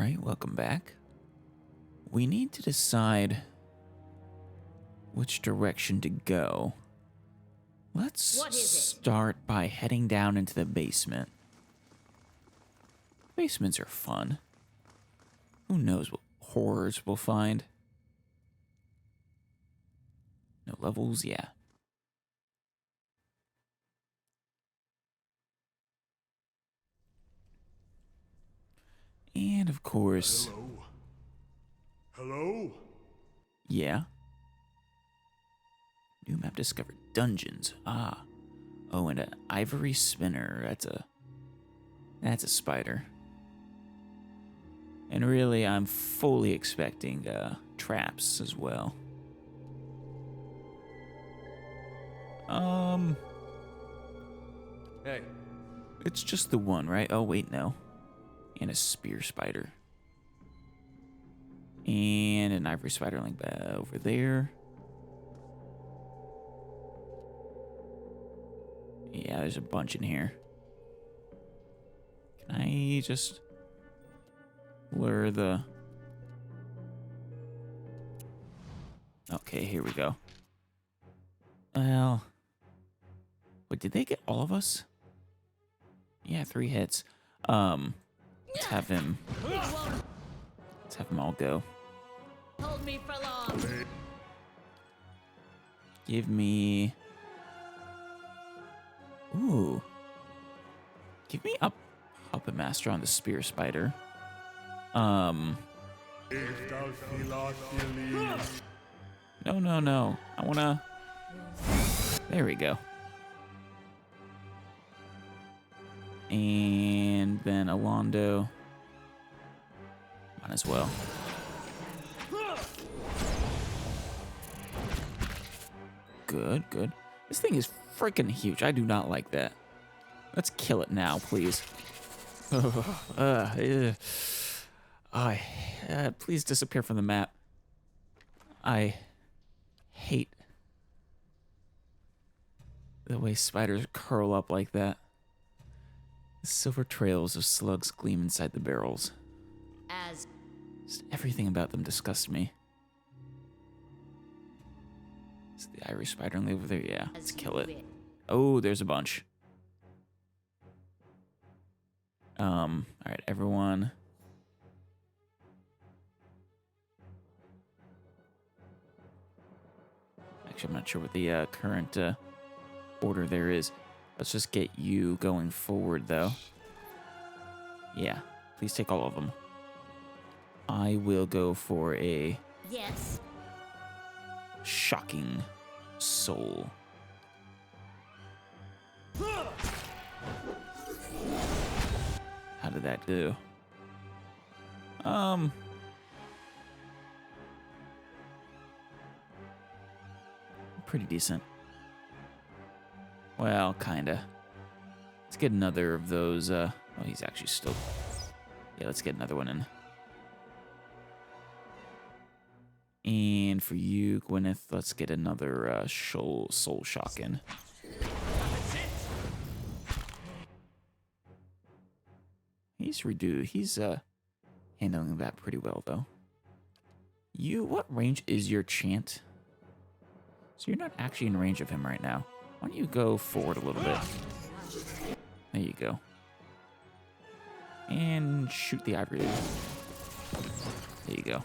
Alright, welcome back. We need to decide which direction to go. Let's start by heading down into the basement. Basements are fun. Who knows what horrors we'll find? No levels? Yeah. And of course... Hello? Hello? Yeah. New map discovered. Dungeons. Ah. Oh, and an ivory spinner. That's a spider. And really, I'm fully expecting traps as well. Hey. It's just the one, right? Oh, wait, no. And a spear spider. And an ivory spiderling over there. Yeah, there's a bunch in here. Can I just lure the... Okay, here we go. Well... Wait, did they get all of us? Yeah, 3 hits. Let's have him... Let's have them all go. Hold me for long. Give me... Ooh. Give me a puppet master on the spear spider. No. I wanna... There we go. And then Alondo. Might as well. Good, good. This thing is freaking huge. I do not like that. Let's kill it now, please. Please disappear from the map. I hate the way spiders curl up like that. The silver trails of slugs gleam inside the barrels. Just everything about them disgusts me. Is the Irish spiderling over there? Yeah, let's kill it. Oh, there's a bunch. Alright, everyone. Actually, I'm not sure what the current order there is. Let's just get you going forward, though. Yeah, please take all of them. I will go for a... Yes. Shocking soul. How did that do? Pretty decent. Well, kinda. Let's get another of those, oh, he's actually still... Yeah, let's get another one in. And for you, Gwyneth, let's get another soul shock in. He's handling that pretty well, though. What range is your chant? So you're not actually in range of him right now. Why don't you go forward a little bit? There you go. And shoot the ivory. There you go.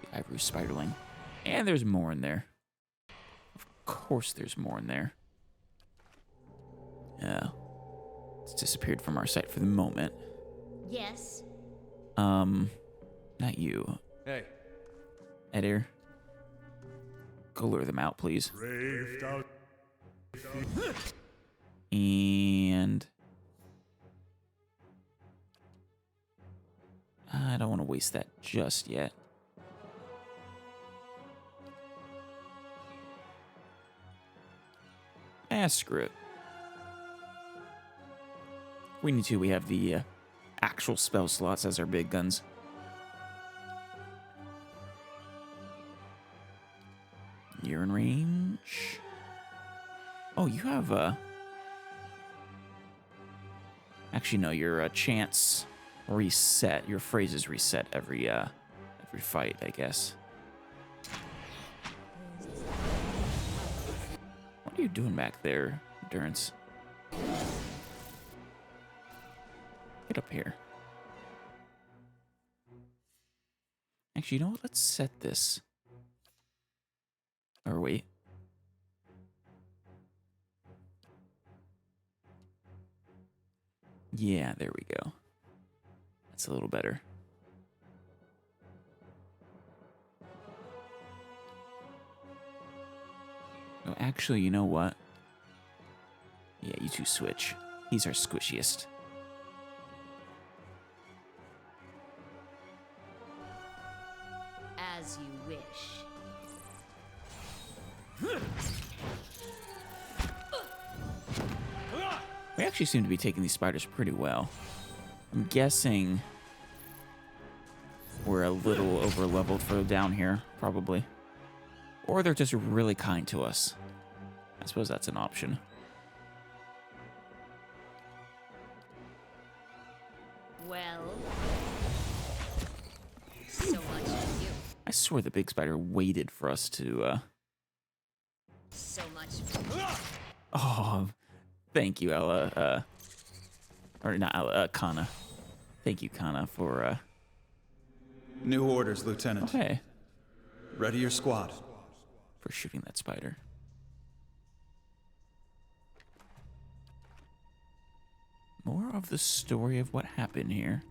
The ivory spiderling. And there's more in there. Of course there's more in there. Yeah. It's disappeared from our sight for the moment. Yes. Not you. Hey. Edir. Go lure them out, please. And... I don't want to waste that just yet. Screw it. We need to. We have the actual spell slots as our big guns. You're in range. Oh, you have Actually, no, your chance reset. Your phrases reset every fight, I guess. What are you doing back there, Endurance? Get up here. Actually, you know what? Let's set this. Or wait. Yeah, there we go. That's a little better. Oh, actually, you know what? Yeah, you two switch. These are squishiest. As you wish. We actually seem to be taking these spiders pretty well. I'm guessing we're a little over-leveled for down here, probably. Or they're just really kind to us. I suppose that's an option. Well, so much for you. I swear the big spider waited for us to, So much for you. Oh, thank you, Ella, or not Ella, Kana. Thank you, Kana, for, New orders, Lieutenant. okay, Ready your squad. for shooting that spider. More of the story of what happened here.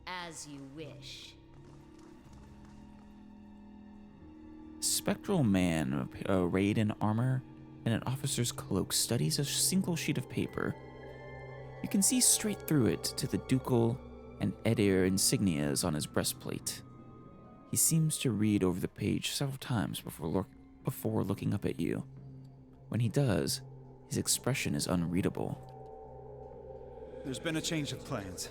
As you wish. Spectral man, arrayed in armor and an officer's cloak, studies a single sheet of paper. You can see straight through it to the ducal and Edir insignias on his breastplate. He seems to read over the page several times before looking up at you. When he does, his expression is unreadable. There's been a change of plans.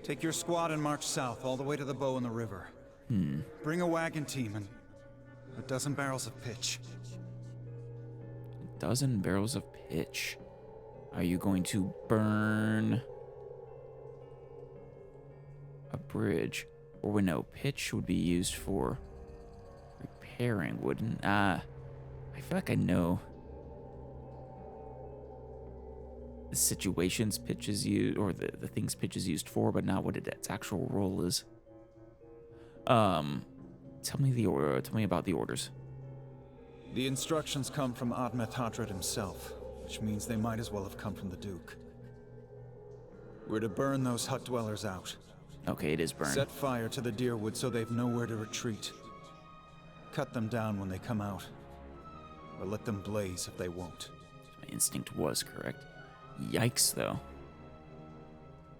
Take your squad and march south all the way to the bow in the river. Bring a wagon team and a dozen barrels of pitch. A dozen barrels of pitch. Are you going to burn a bridge? Or wait, no, pitch would be used for repairing, wouldn't? I feel like I know the situations pitch is used, or the things pitch is used for, but not what its actual role is. Tell me the order. Tell me about the orders. The instructions come from Admet Hadred himself, which means they might as well have come from the Duke. We're to burn those hut dwellers out. Okay, it is burned. Set fire to the deerwood so they've nowhere to retreat. Cut them down when they come out. Or let them blaze if they won't. My instinct was correct. Yikes, though.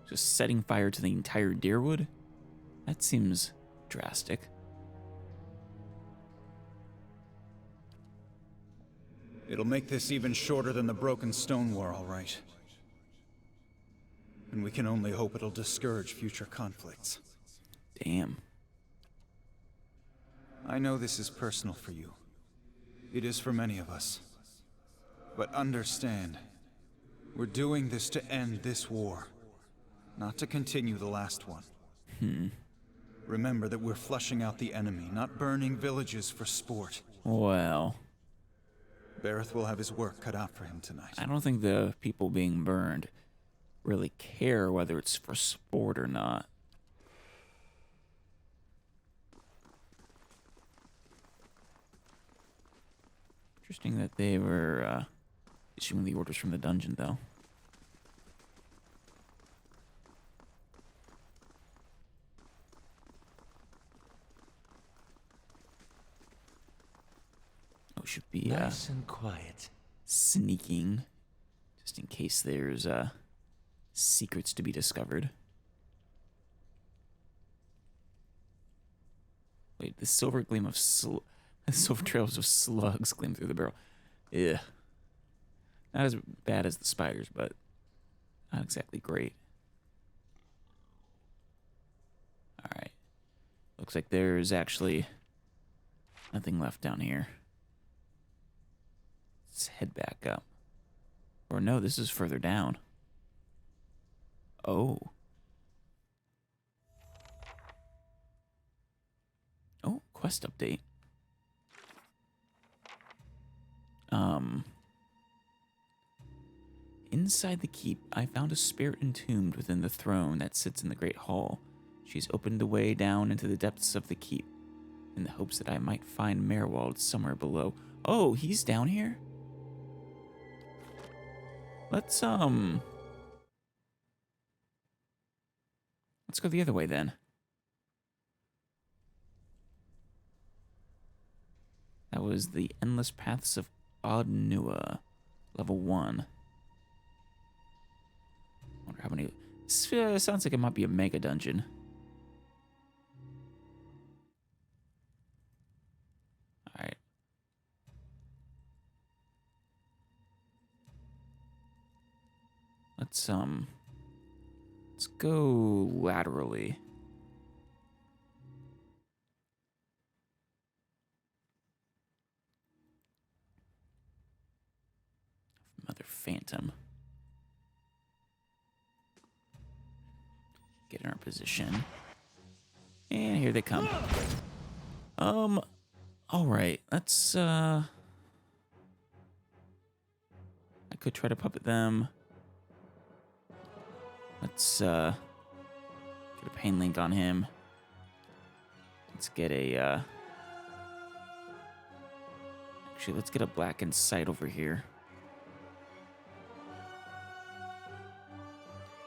Just setting fire to the entire deerwood? That seems drastic. It'll make this even shorter than the broken stone war, all right. And we can only hope it'll discourage future conflicts. Damn. I know this is personal for you. It is for many of us. But understand, we're doing this to end this war, not to continue the last one. Remember that we're flushing out the enemy, not burning villages for sport. Well, Bareth will have his work cut out for him tonight. I don't think the people being burned really care whether it's for sport or not. Interesting that they were issuing the orders from the dungeon, though. Oh, should be Nice and quiet. sneaking, just in case there's secrets to be discovered. Wait, the silver gleam of silver trails of slugs gleam through the barrel. Yeah, not as bad as the spiders, but not exactly great. All right, looks like there's actually nothing left down here. Let's head back up. Or no, this is further down. Oh. Oh, quest update. Inside the keep, I found a spirit entombed within the throne that sits in the great hall. She's opened the way down into the depths of the keep, in the hopes that I might find Maerwald somewhere below. Oh, he's down here? Let's go the other way then. That was the Endless Paths of Odnua, level 1. Wonder how many. This sounds like it might be a mega dungeon. All right. Let's go laterally. Mother Phantom. Get in our position. And here they come. Alright, let's I could try to puppet them. Let's get a pain link on him. Let's get a actually let's get a blackened sight over here.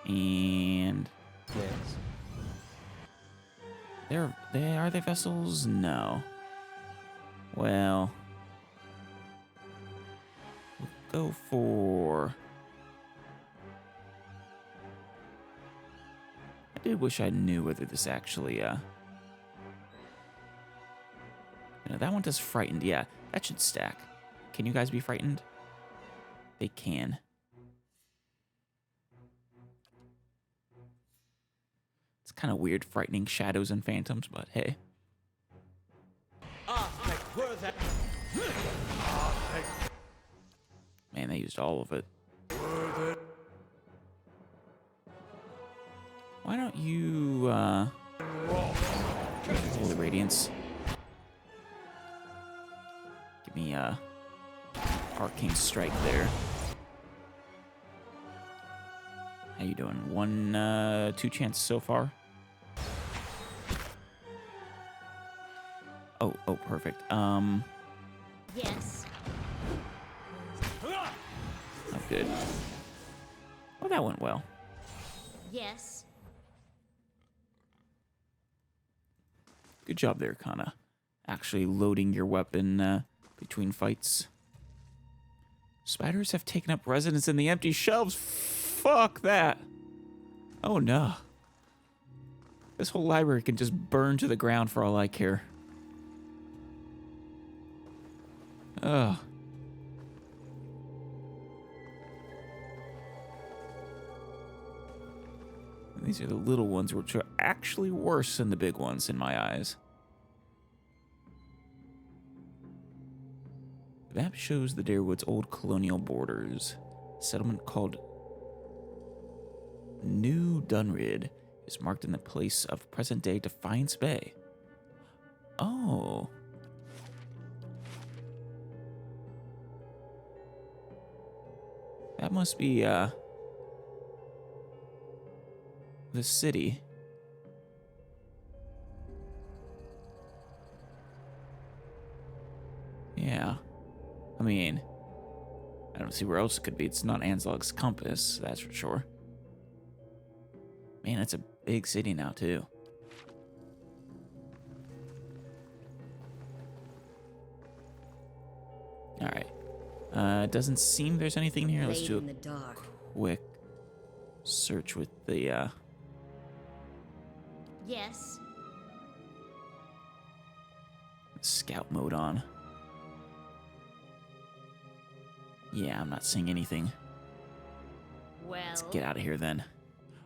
And are they vessels? No. Well, we'll go for. I did wish I knew whether this actually. That one does frightened. Yeah, that should stack. Can you guys be frightened? They can. It's kind of weird, frightening shadows and phantoms, but hey. Man, they used all of it. Why don't you, Holy Radiance. Give me, Arcane Strike there. How you doing? 1, 2 chance so far? Oh, perfect. Yes. Oh, good. Well, that went well. Yes. Good job there, Kana. Actually loading your weapon between fights. Spiders have taken up residence in the empty shelves. Fuck that. Oh, no. This whole library can just burn to the ground for all I care. Ugh. These are the little ones, which are actually worse than the big ones in my eyes. The map shows the Darewood's old colonial borders. A settlement called New Dunrid is marked in the place of present-day Defiance Bay. Oh. That must be, the city. Yeah. I mean, I don't see where else it could be. It's not Anslog's compass, that's for sure. Man, it's a big city now, too. Alright. Doesn't seem there's anything here. Let's do a quick search with the, Yes. scout mode on. Yeah, I'm not seeing anything. Well. Let's get out of here then.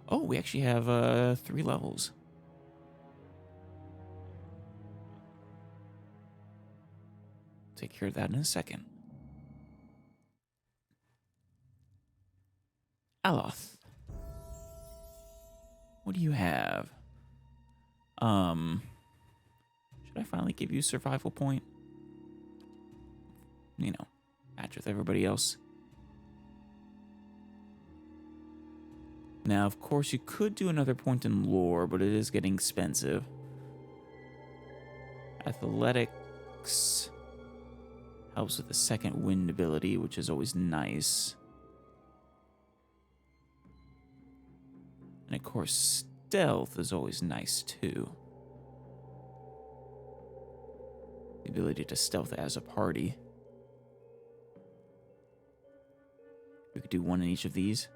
Oh, we actually have 3 levels. Take care of that in a second. Aloth. What do you have? Should I finally give you a survival point? You know, match with everybody else. Now, of course, you could do another point in lore, but it is getting expensive. Athletics helps with the second wind ability, which is always nice. And of course, stealth is always nice too. The ability to stealth as a party. We could do one in each of these.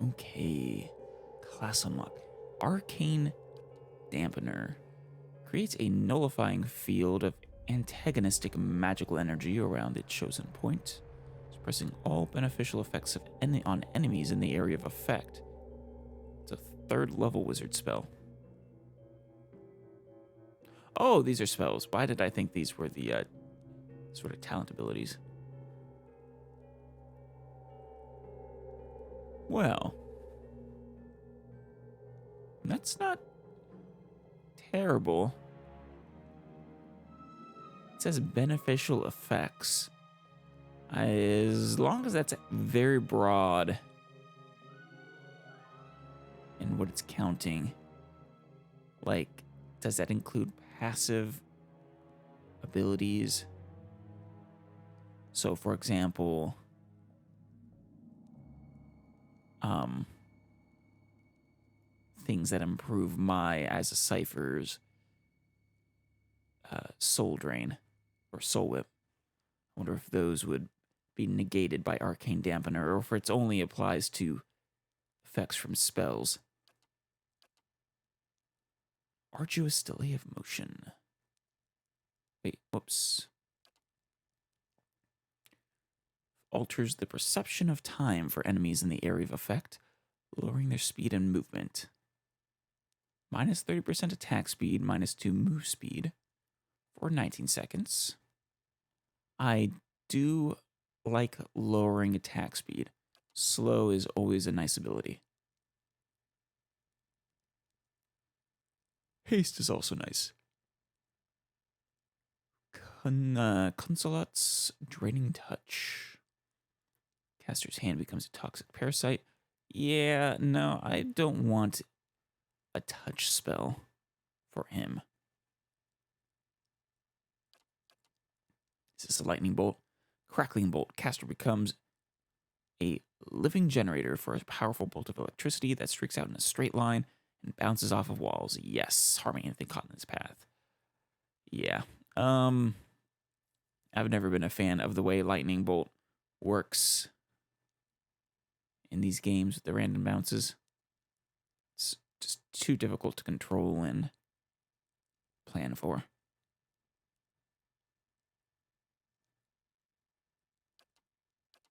Okay. Class unlock. Arcane Dampener. Creates a nullifying field of antagonistic magical energy around its chosen point, suppressing all beneficial effects on enemies in the area of effect. It's a 3rd level wizard spell. Oh, these are spells. Why did I think these were the sort of talent abilities? Well, that's not terrible. It says beneficial effects. As long as that's very broad in what it's counting. Like, does that include passive abilities? So, for example, things that improve my as a cipher's soul drain or soul whip. I wonder if those would be negated by arcane dampener, or if it only applies to effects from spells. Arduous delay of motion. Wait, whoops. Alters the perception of time for enemies in the area of effect, lowering their speed and movement. Minus 30% attack speed, minus 2 move speed for 19 seconds. I do like lowering attack speed. Slow is always a nice ability. Haste is also nice. Consolat's Draining Touch. Caster's hand becomes a toxic parasite. Yeah, no, I don't want a touch spell for him. This is a lightning bolt. Crackling bolt. Caster becomes a living generator for a powerful bolt of electricity that streaks out in a straight line and bounces off of walls. Yes, harming anything caught in its path. Yeah. I've never been a fan of the way lightning bolt works in these games with the random bounces. It's just too difficult to control and plan for.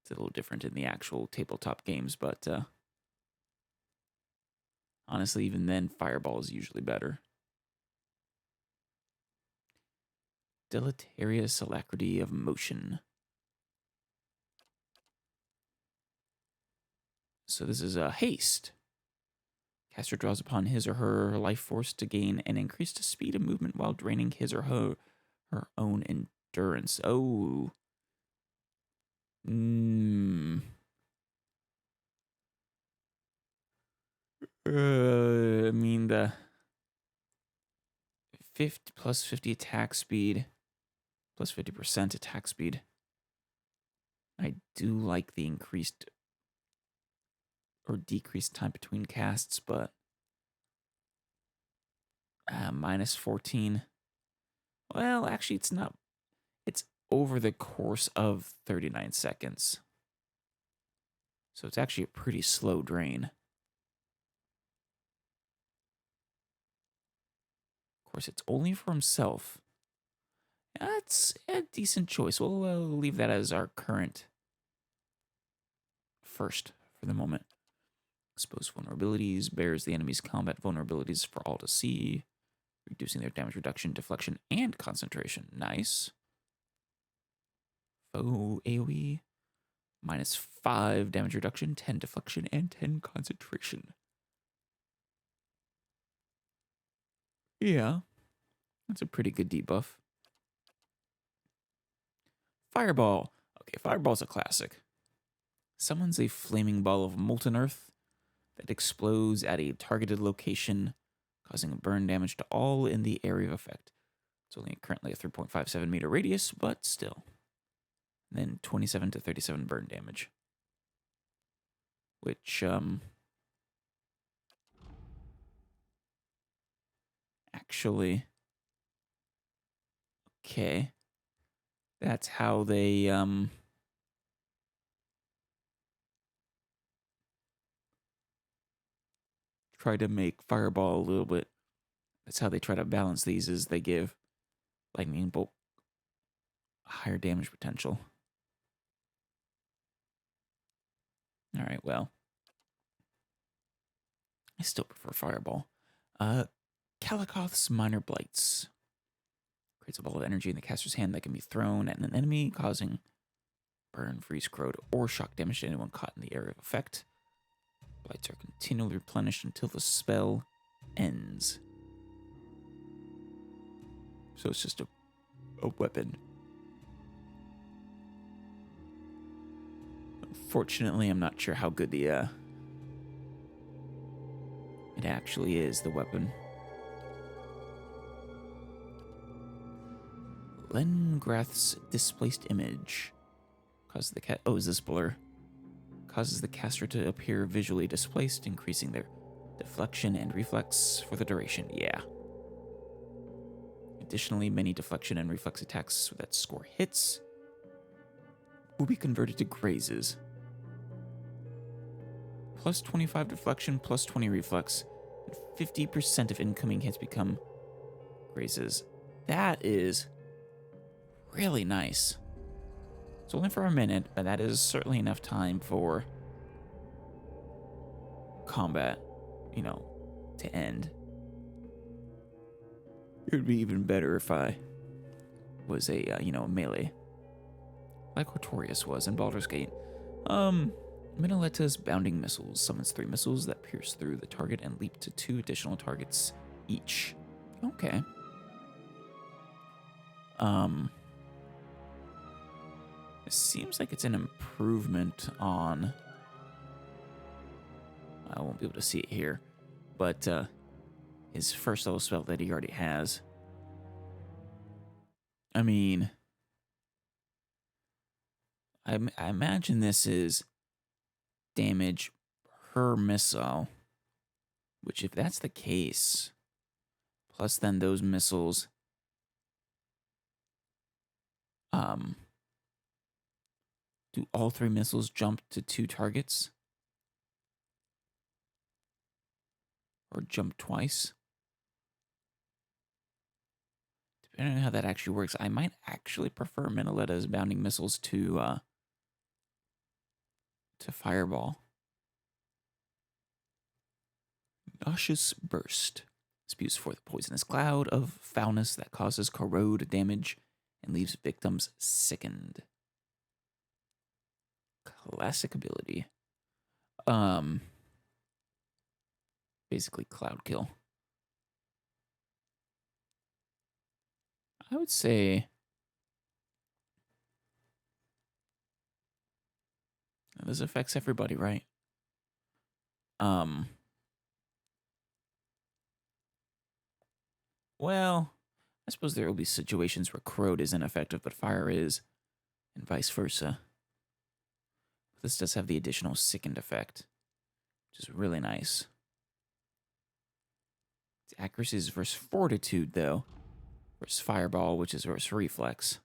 It's a little different in the actual tabletop games, but honestly, even then, Fireball is usually better. Deleterious Alacrity of Motion. So this is a haste. Caster draws upon his or her life force to gain an increased speed of movement while draining his or her own endurance. Oh. I mean, the 50 plus 50 attack speed, plus 50% attack speed. I do like the increased or decreased time between casts, but minus 14. Well, actually, it's not. It's over the course of 39 seconds. So it's actually a pretty slow drain. Of course, it's only for himself. That's a decent choice. We'll leave that as our current first for the moment. Expose vulnerabilities, bears the enemy's combat vulnerabilities for all to see, reducing their damage reduction, deflection, and concentration. Nice. Foe AoE. -5 damage reduction, 10 deflection, and 10 concentration. Yeah, that's a pretty good debuff. Fireball. Okay, Fireball's a classic. Summons a flaming ball of molten earth that explodes at a targeted location, causing burn damage to all in the area of effect. It's only currently a 3.57 meter radius, but still. And then 27 to 37 burn damage. Which, actually, okay. That's how they, try to make Fireball a little bit. That's how they try to balance these, is they give Lightning Bolt higher damage potential. All right, well, I still prefer Fireball. Kalikoth's Minor Blights. Creates a ball of energy in the caster's hand that can be thrown at an enemy, causing burn, freeze, corrode, or shock damage to anyone caught in the area of effect. Blights are continually replenished until the spell ends. So it's just a weapon. Unfortunately, I'm not sure how good the it actually is, the weapon. Lengrath's Displaced Image. Causes the is this blur? Causes the caster to appear visually displaced, increasing their deflection and reflex for the duration. Yeah. Additionally, many deflection and reflex attacks that score hits will be converted to grazes. Plus 25 deflection, plus 20 reflex, and 50% of incoming hits become grazes. That is really nice. It's only for a minute, but that is certainly enough time for combat, to end. It would be even better if I was a melee, like Hortorius was in Baldur's Gate. Minoleta's Bounding Missiles summons 3 missiles that pierce through the target and leap to 2 additional targets each. Okay. It seems like it's an improvement on... I won't be able to see it here, but his first level spell that he already has. I mean, I imagine this is damage per missile, which if that's the case, plus then those missiles, do all 3 missiles jump to 2 targets? Or jump twice? Depending on how that actually works, I might actually prefer Minoleta's Bounding Missiles to Fireball. Nauseous Burst spews forth a poisonous cloud of foulness that causes corrode damage and leaves victims sickened. Classic ability. Basically cloud kill. I would say this affects everybody, right? Well, I suppose there will be situations where corrode is ineffective, but fire is, and vice versa. This does have the additional sickened effect, which is really nice. Its accuracy is versus fortitude, though, versus fireball, which is versus reflex.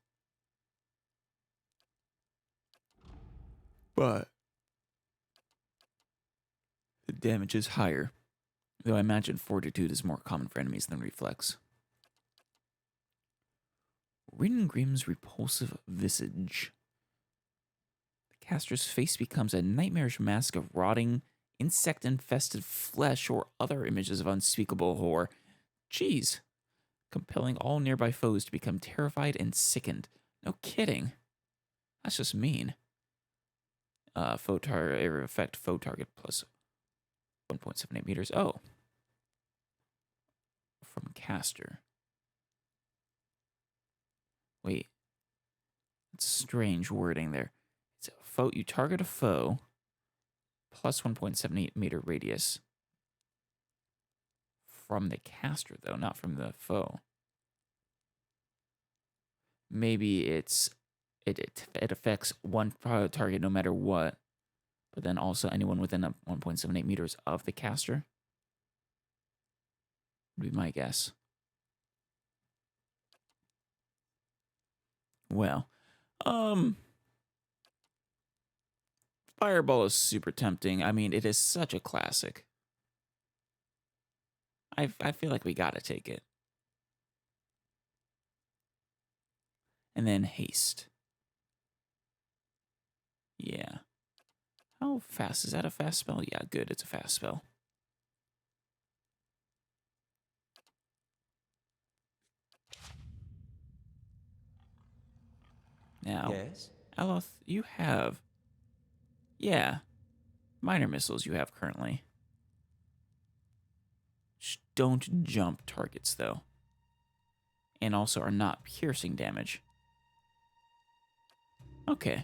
But the damage is higher, though I imagine fortitude is more common for enemies than reflex. Ringrim's Repulsive Visage. The caster's face becomes a nightmarish mask of rotting, insect-infested flesh or other images of unspeakable horror. Jeez. Compelling all nearby foes to become terrified and sickened. No kidding. That's just mean. Foe target area of effect. Foe target plus 1.78 meters. Oh, from caster. Wait, it's strange wording there. It's a foe. You target a foe plus 1.78 meter radius from the caster, though, not from the foe. Maybe it affects one target no matter what, but then also anyone within 1.78 meters of the caster. Would be my guess. Well, Fireball is super tempting. I mean, it is such a classic. I feel like we gotta take it. And then Haste. Yeah. How fast? Is that a fast spell? Yeah, good. It's a fast spell. Now, Yes? Aloth, you have... Yeah. Minor missiles you have currently. Don't jump targets, though. And also are not piercing damage. Okay.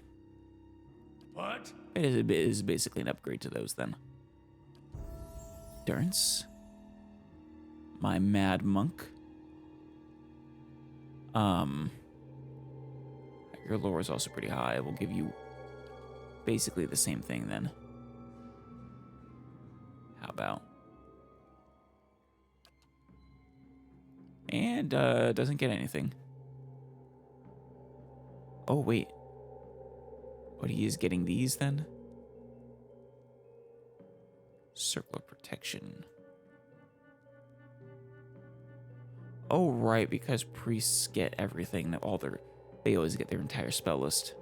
What? It is basically an upgrade to those, then. Durance. My Mad Monk. Your lore is also pretty high. We'll give you basically the same thing, then. How about? And, doesn't get anything. Oh, wait. But he is getting these, then? Circle of Protection. Oh, right, because priests get everything. They always get their entire spell list.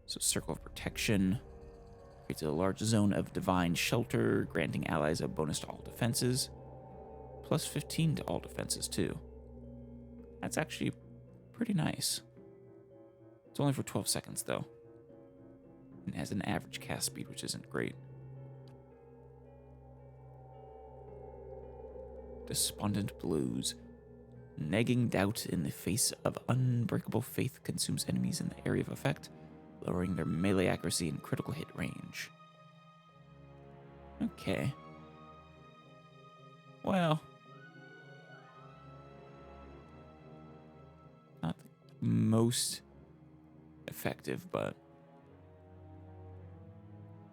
So, Circle of Protection creates a large zone of divine shelter, granting allies a bonus to all defenses, plus 15 to all defenses, too. That's actually pretty nice. It's only for 12 seconds, though. And has an average cast speed, which isn't great. Despondent Blues. Nagging doubt in the face of unbreakable faith consumes enemies in the area of effect, lowering their melee accuracy and critical hit range. Okay. Well. Not the most effective, but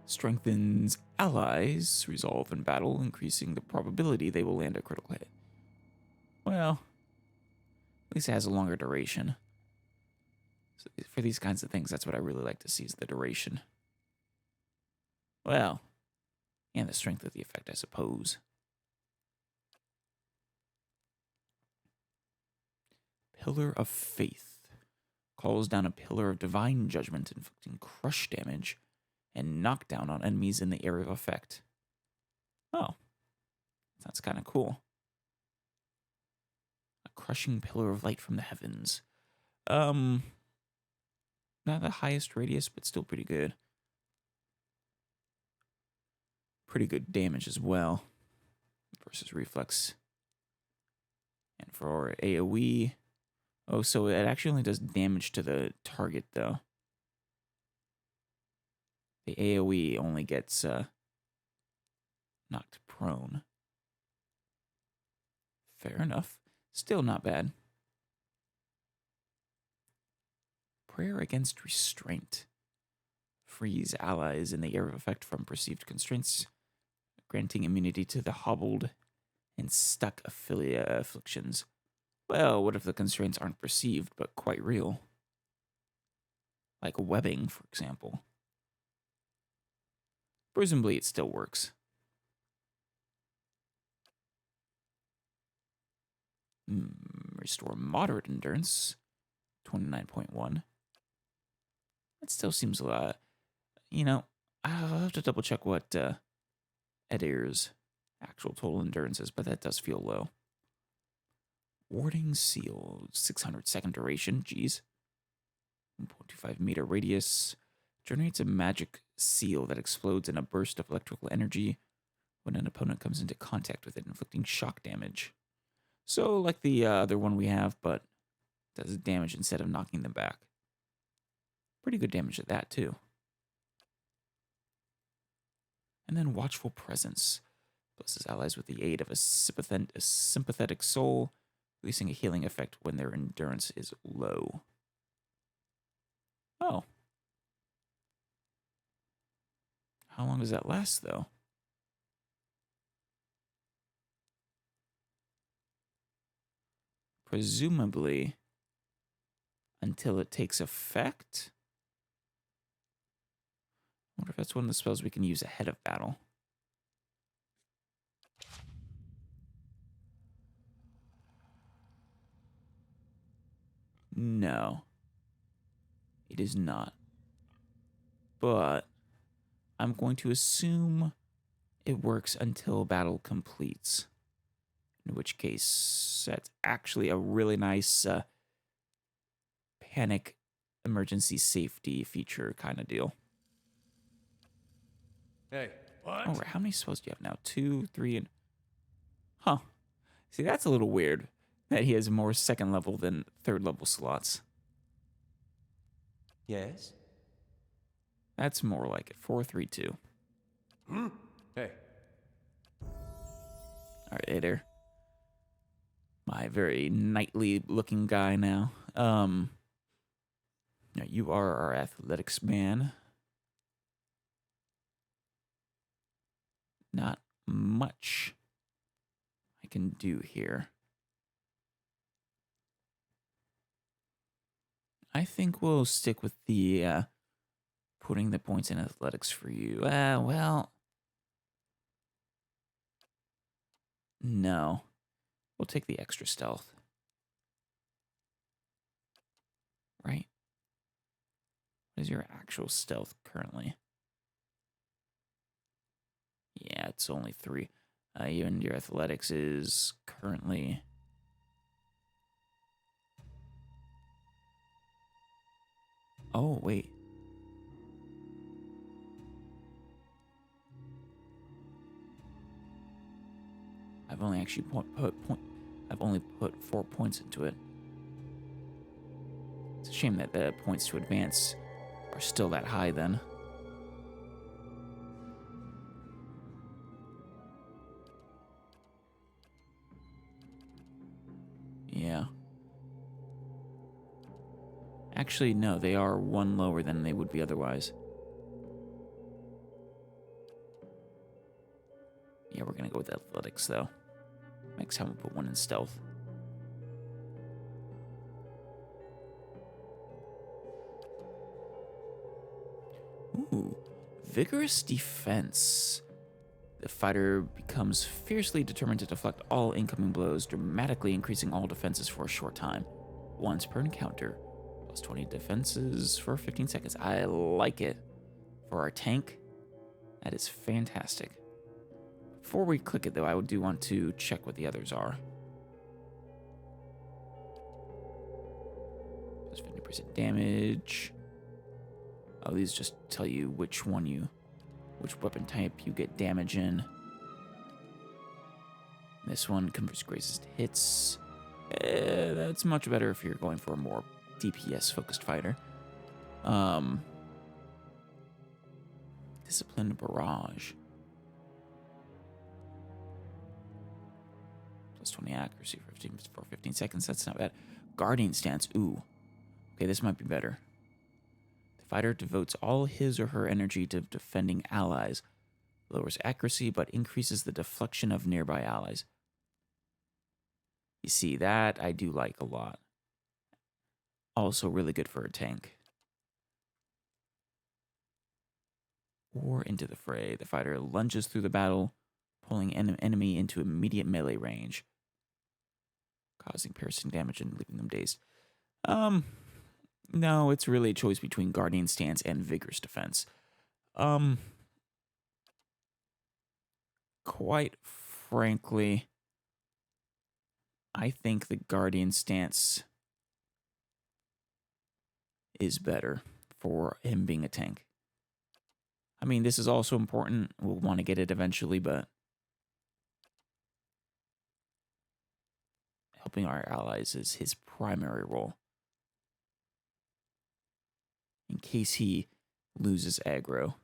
strengthens allies' resolve in battle, increasing the probability they will land a critical hit. Well, at least it has a longer duration. So for these kinds of things, that's what I really like to see is the duration. Well, and the strength of the effect, I suppose. Pillar of Faith. Calls down a pillar of divine judgment, inflicting crush damage and knockdown on enemies in the area of effect. Oh, that's kind of cool. A crushing pillar of light from the heavens. Not the highest radius, but still pretty good. Pretty good damage as well. Versus reflex. And for AoE... Oh, so it actually only does damage to the target, though. The AoE only gets knocked prone. Fair enough. Still not bad. Prayer against Restraint. Frees allies in the area of effect from perceived constraints, granting immunity to the hobbled and stuck afflictions. Well, what if the constraints aren't perceived, but quite real? Like webbing, for example. Presumably it still works. Restore moderate endurance. 29.1. That still seems a lot. You know, I'll have to double check what Edir's actual total endurance is, but that does feel low. Warding Seal, 600 second duration, geez. 1.25 meter radius. Generates a magic seal that explodes in a burst of electrical energy when an opponent comes into contact with it, inflicting shock damage. So, like the other one we have, but does damage instead of knocking them back. Pretty good damage at that, too. And then Watchful Presence. Blesses allies with the aid of a sympathetic soul, releasing a healing effect when their endurance is low. Oh. How long does that last, though? Presumably until it takes effect? I wonder if that's one of the spells we can use ahead of battle. No. It is not. But I'm going to assume it works until battle completes. In which case, that's actually a really nice panic emergency safety feature kind of deal. Hey, what? All right, how many spells do you have now? 2, 3, and... Huh. See, that's a little weird that he has more second level than third level slots. Yes? That's more like it. 4, 3, 2. Hey. All right, hey there. My very knightly looking guy now. Now you are our athletics man. Not much I can do here. I think we'll stick with the putting the points in athletics for you. Well, no. We'll take the extra stealth. Right? What is your actual stealth currently? Yeah, it's only 3. Even your athletics is currently... Oh, wait. I've only actually I've only put 4 points into it. It's a shame that the points to advance are still that high then. Yeah. Actually, no, they are 1 lower than they would be otherwise. Yeah, we're gonna go with athletics, though. Next time we'll put 1 in stealth. Ooh, vigorous defense. The fighter becomes fiercely determined to deflect all incoming blows, dramatically increasing all defenses for a short time. Once per encounter. Plus 20 defenses for 15 seconds. I like it. For our tank, that is fantastic. Before we click it, though, I do want to check what the others are. Plus 50% damage. Oh, these just tell you which weapon type you get damage in. This one converts grazes to hits. That's much better if you're going for a more DPS-focused fighter. Disciplined Barrage. Plus 20 accuracy for 15 seconds. That's not bad. Guardian Stance. Ooh. Okay, this might be better. The fighter devotes all his or her energy to defending allies. Lowers accuracy, but increases the deflection of nearby allies. You see, that I do like a lot. Also really good for a tank. Or into the fray. The fighter lunges through the battle, pulling an enemy into immediate melee range, causing piercing damage and leaving them dazed. No, it's really a choice between Guardian Stance and Vigorous Defense. Quite frankly, I think the Guardian stance is better for him being a tank. I mean, this is also important. We'll want to get it eventually, but helping our allies is his primary role. In case he loses aggro.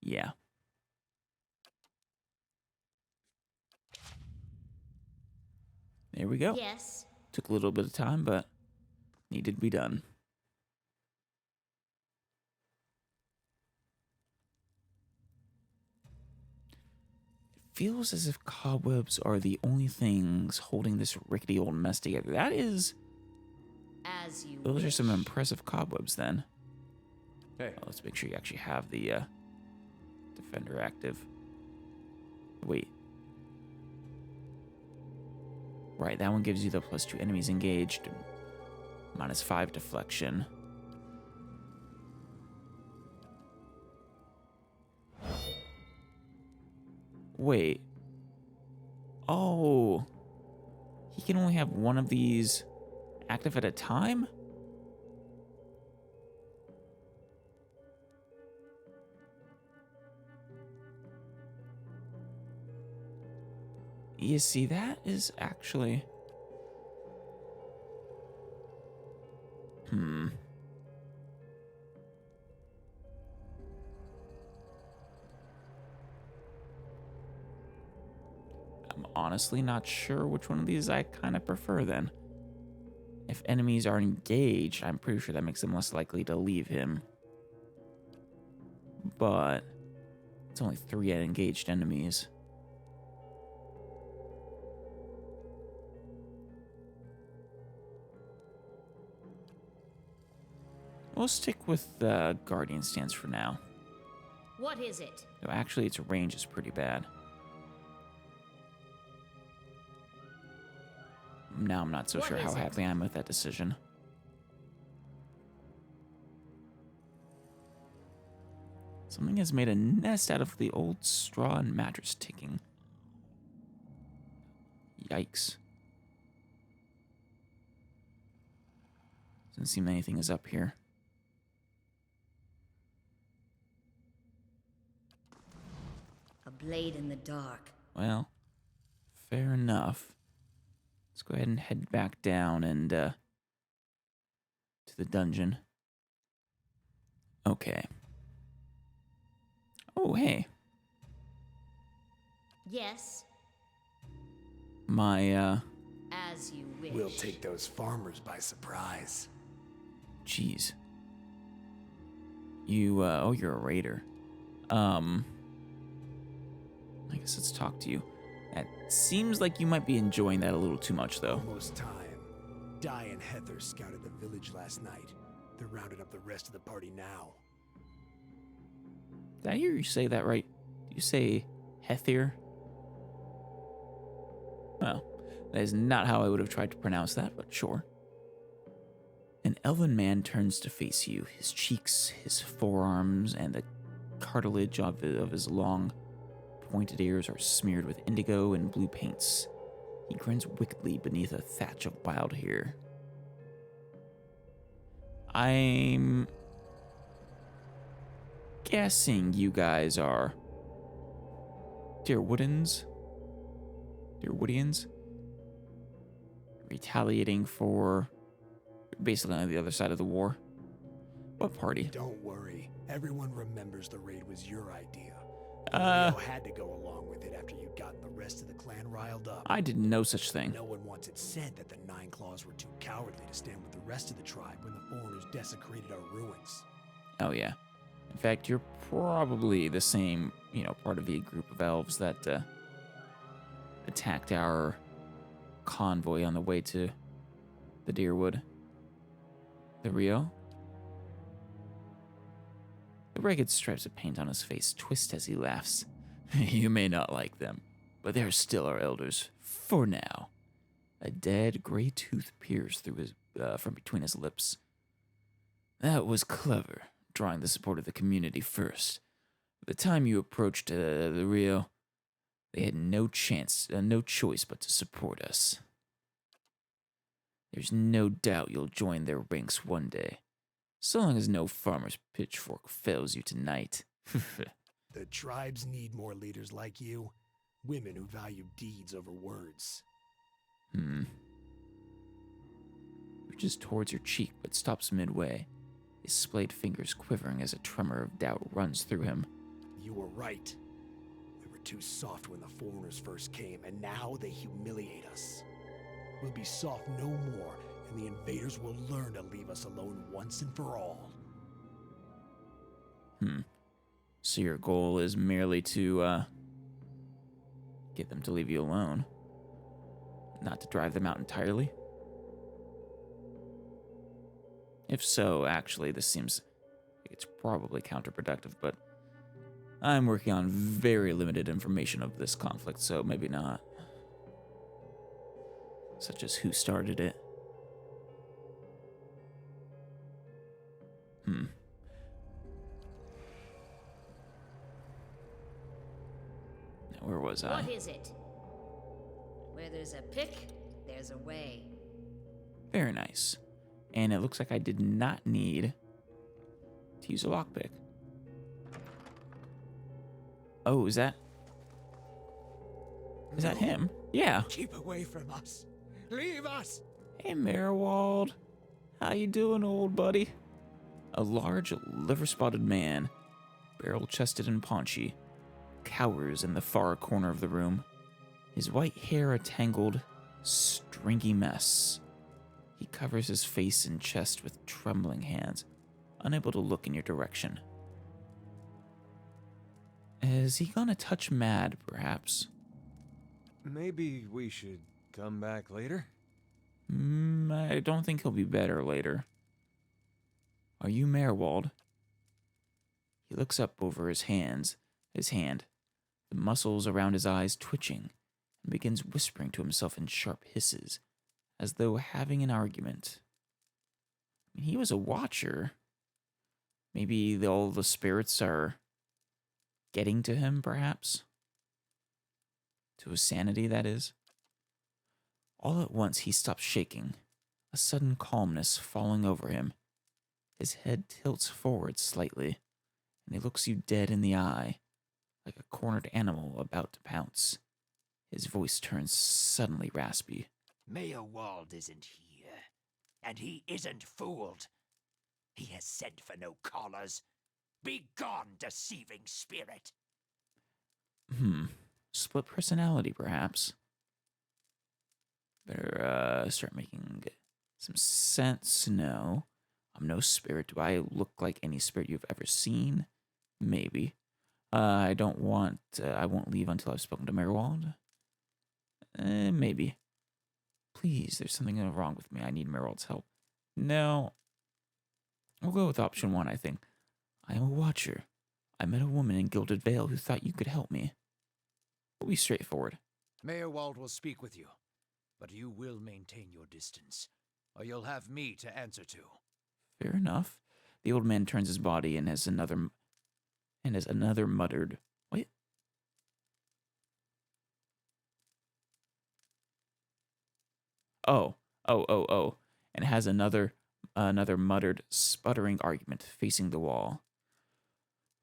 Yeah. There we go. Yes. Took a little bit of time, but needed to be done. It feels as if cobwebs are the only things holding this rickety old mess together. That is... As you Those are wish. some impressive cobwebs, then. Hey. Oh, let's make sure you actually have the defender active. Wait. Right, that one gives you the +2 enemies engaged. -5 deflection. Wait. Oh. He can only have one of these active at a time? You see, that is actually... I'm honestly not sure which one of these I kind of prefer then. If enemies are engaged, I'm pretty sure that makes them less likely to leave him. But it's only 3 engaged enemies. We'll stick with the Guardian stance for now. What is it? Though actually, its range is pretty bad. Now I'm not so What sure how is it? happy I am with that decision. Something has made a nest out of the old straw and mattress ticking. Yikes. Doesn't seem anything is up here. A blade in the dark. Well, fair enough. Let's go ahead and head back down and to the dungeon. Okay. Oh, hey. Yes. My, As you wish. We'll take those farmers by surprise. Jeez. You, oh, you're a raider. I guess let's talk to you. It seems like you might be enjoying that a little too much, though. Almost time. Di and Heather scouted the village last night. They're rounding up the rest of the party now. Did I hear you say that right? Did you say Hethier? Well, that is not how I would have tried to pronounce that, but sure. An elven man turns to face you. His cheeks, his forearms, and the cartilage of his long, pointed ears are smeared with indigo and blue paints. He grins wickedly beneath a thatch of wild hair. I'm guessing you guys are Deerwoodians? Retaliating for basically on the other side of the war. What party? Don't worry. Everyone remembers the raid was your idea. Uh, You had to go along with it after you'd gotten the rest of the clan riled up. I did no such thing. No one once had said that the Nine Claws were too cowardly to stand with the rest of the tribe when the foreigners desecrated our ruins. Oh, yeah. In fact, you're probably the same, part of the group of elves that attacked our convoy on the way to the Deerwood. The Rio? The ragged stripes of paint on his face twist as he laughs. You may not like them, but they're still our elders, for now. A dead gray tooth peers through his, from between his lips. That was clever, drawing the support of the community first. The time you approached the Rio, they had no choice but to support us. There's no doubt you'll join their ranks one day, so long as no farmer's pitchfork fails you tonight. The tribes need more leaders like you. Women who value deeds over words. Reaches towards your cheek but stops midway, his splayed fingers quivering as a tremor of doubt runs through him. You were right. We were too soft when the foreigners first came, and now they humiliate us. We'll be soft no more, and the invaders will learn to leave us alone once and for all. So your goal is merely to, get them to leave you alone? Not to drive them out entirely? If so, actually, this seems like it's probably counterproductive, but I'm working on very limited information of this conflict, so maybe not. Such as who started it. Now, where was I? What is it? Where there's a pick, there's a way. Very nice. And it looks like I did not need to use a lockpick. Oh, is that him? Yeah. Keep away from us. Leave us. Hey, Maerwald. How you doing, old buddy? A large, liver-spotted man, barrel-chested and paunchy, cowers in the far corner of the room. His white hair a tangled, stringy mess. He covers his face and chest with trembling hands, unable to look in your direction. Is he gonna touch Mad, perhaps? Maybe we should come back later? I don't think he'll be better later. Are you Maerwald? He looks up over his hand, the muscles around his eyes twitching, and begins whispering to himself in sharp hisses, as though having an argument. I mean, he was a watcher. Maybe all the spirits are getting to him, perhaps? To his sanity, that is. All at once, he stops shaking, a sudden calmness falling over him. His head tilts forward slightly, and he looks you dead in the eye, like a cornered animal about to pounce. His voice turns suddenly raspy. Maerwald isn't here, and he isn't fooled. He has sent for no callers. Be gone, deceiving spirit. Split personality, perhaps. Better start making some sense. No, I'm no spirit. Do I look like any spirit you've ever seen? Maybe. I won't leave until I've spoken to Maerwald. Maybe. Please, there's something wrong with me. I need Maerwald's help. No. We'll go with option 1, I think. I am a watcher. I met a woman in Gilded Vale who thought you could help me. We'll be straightforward. Maerwald will speak with you, but you will maintain your distance, or you'll have me to answer to. Fair enough. The old man turns his body and has another muttered, "What?" Oh, and has another muttered, sputtering argument facing the wall.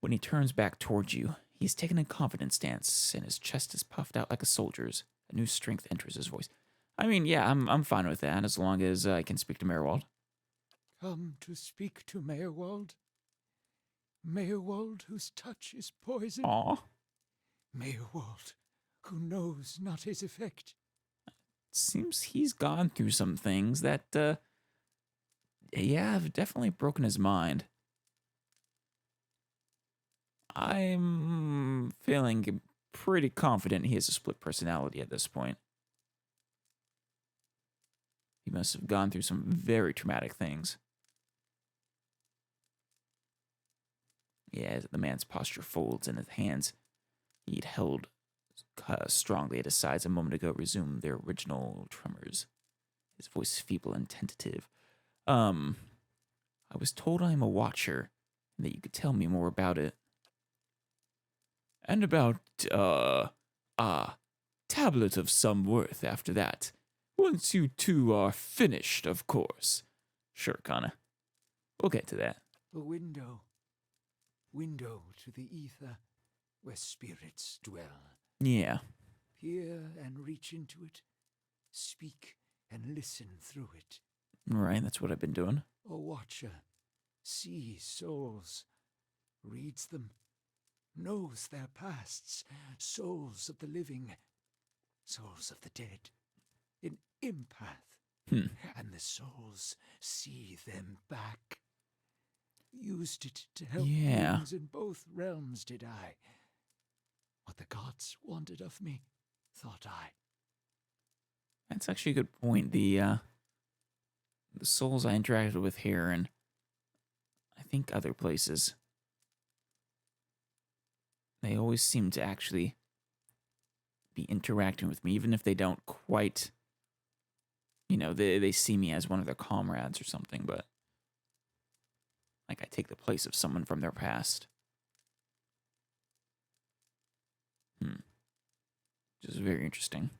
When he turns back towards you, he's taken a confident stance, and his chest is puffed out like a soldier's. A new strength enters his voice. I mean, yeah, I'm fine with that, as long as I can speak to Maerwald. Come to speak to Maerwald? Maerwald whose touch is poison? Aw. Maerwald who knows not his effect? Seems he's gone through some things that, have definitely broken his mind. I'm feeling pretty confident he has a split personality at this point. He must have gone through some very traumatic things. Yeah, the man's posture folds and his hands he'd held strongly at his sides a moment ago resume their original tremors. His voice feeble and tentative. I was told I am a watcher and that you could tell me more about it. And about, tablet of some worth after that. Once you two are finished, of course. Sure, Connor. We'll get to that. A window. Window to the ether, where spirits dwell. Yeah. Peer and reach into it. Speak and listen through it. Right, that's what I've been doing. A watcher sees souls, reads them, knows their pasts, souls of the living, souls of the dead, an empath. And the souls see them back. Used it to help beings in both realms, did I. What the gods wanted of me, thought I. That's actually a good point. The souls I interacted with here and I think other places, they always seem to actually be interacting with me, even if they don't quite, they see me as one of their comrades or something, but like I take the place of someone from their past. Which is very interesting.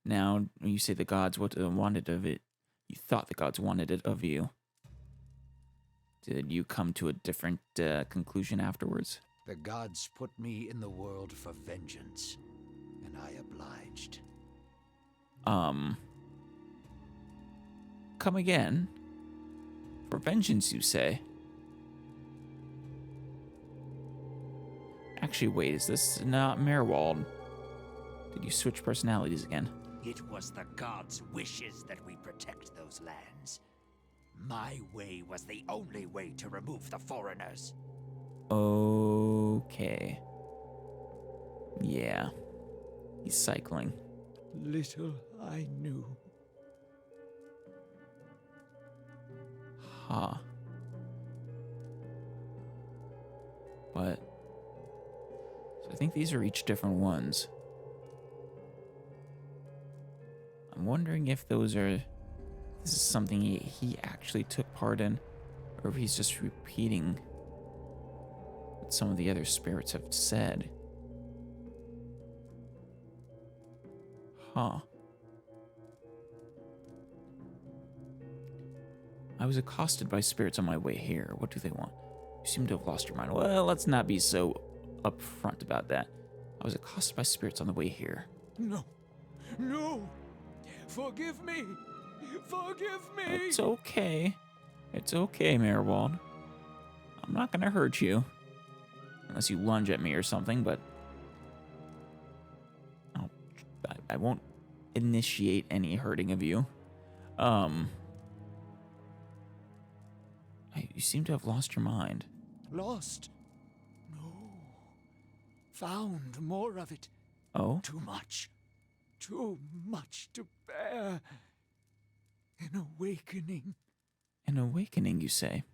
Now, when you say the gods wanted of it, you thought the gods wanted it of you. Did you come to a different conclusion afterwards? The gods put me in the world for vengeance, and I obliged. Come again? For vengeance, you say? Actually, wait, is this not Maerwald? Did you switch personalities again? It was the gods' wishes that we protect those lands. My way was the only way to remove the foreigners. Okay. Yeah. He's cycling. Little I knew. Huh. But... So I think these are each different ones. I'm wondering if those are... This is something he actually took part in, or if he's just repeating what some of the other spirits have said. Huh. I was accosted by spirits on my way here. What do they want? You seem to have lost your mind. Well, let's not be so upfront about that. I was accosted by spirits on the way here. No. No! Forgive me! Forgive me! It's okay. It's okay, Maerwald. I'm not gonna hurt you. Unless you lunge at me or something, but... I won't initiate any hurting of you. You seem to have lost your mind. Lost? No. Found more of it. Oh? Too much. Too much to bear. An awakening. An awakening, you say?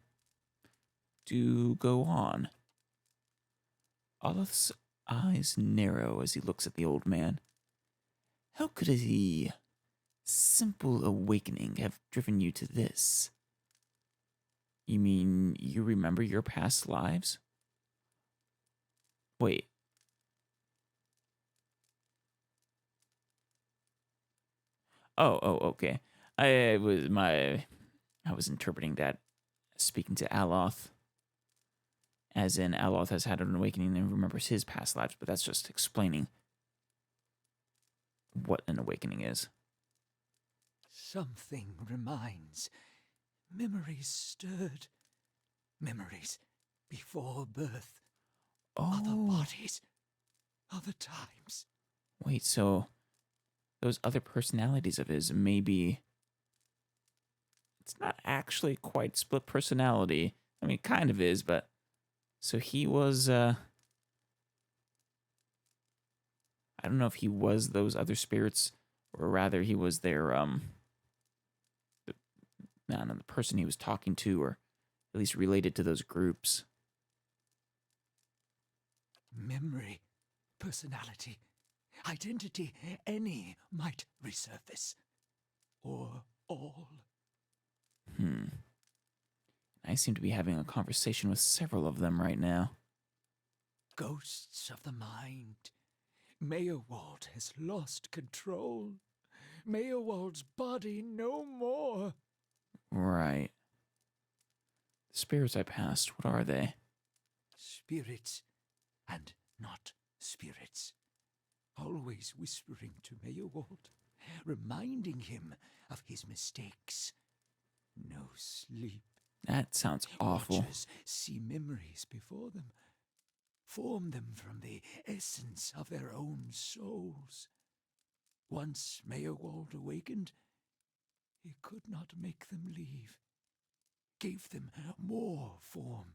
Do go on. Olaf's eyes narrow as he looks at the old man. How could a simple awakening have driven you to this? You mean you remember your past lives? Wait. Oh, okay. I was interpreting that as speaking to Aloth. As in, Aloth has had an awakening and remembers his past lives, but that's just explaining what an awakening is. Something reminds. Memories stirred. Memories before birth. Oh. Other bodies. Other times. Wait, so those other personalities of his may be... It's not actually quite split personality. I mean, it kind of is, but... So he was, I don't know if he was those other spirits, or rather he was their, the person he was talking to, or at least related to those groups. Memory, personality, identity, any might resurface. Or all. I seem to be having a conversation with several of them right now. Ghosts of the mind. Maerwald has lost control. Maerwald's body no more. Right. The spirits I passed, what are they? Spirits and not spirits. Always whispering to Maerwald, reminding him of his mistakes. No sleep. That sounds awful. Watchers see memories before them, form them from the essence of their own souls. Once Maerwald awakened, he could not make them leave. Gave them more form,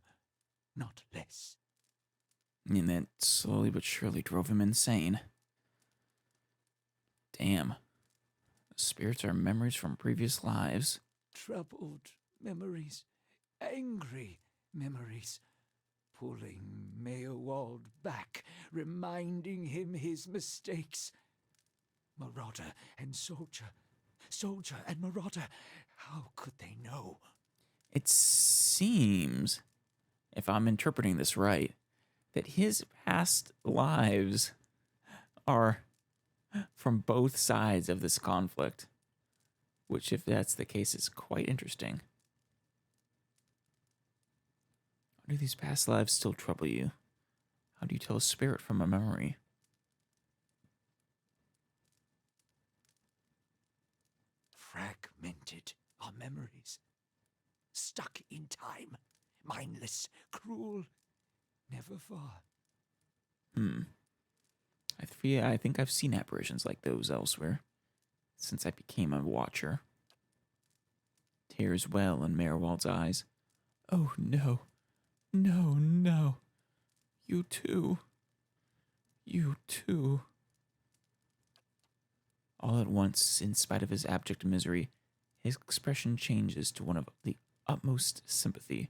not less. And that slowly but surely drove him insane. Damn. Spirits are memories from previous lives. Troubled memories, angry memories, pulling Maerwald back, reminding him his mistakes. Marauder and soldier, soldier and marauder, how could they know? It seems, if I'm interpreting this right, that his past lives are from both sides of this conflict, which, if that's the case, is quite interesting. How do these past lives still trouble you? How do you tell a spirit from a memory? Fragmented are memories, stuck in time, mindless, cruel, never far. I think I've seen apparitions like those elsewhere, since I became a watcher. Tears well in Maerwald's eyes. Oh no, no, no. You too. You too. All at once, in spite of his abject misery, his expression changes to one of the utmost sympathy.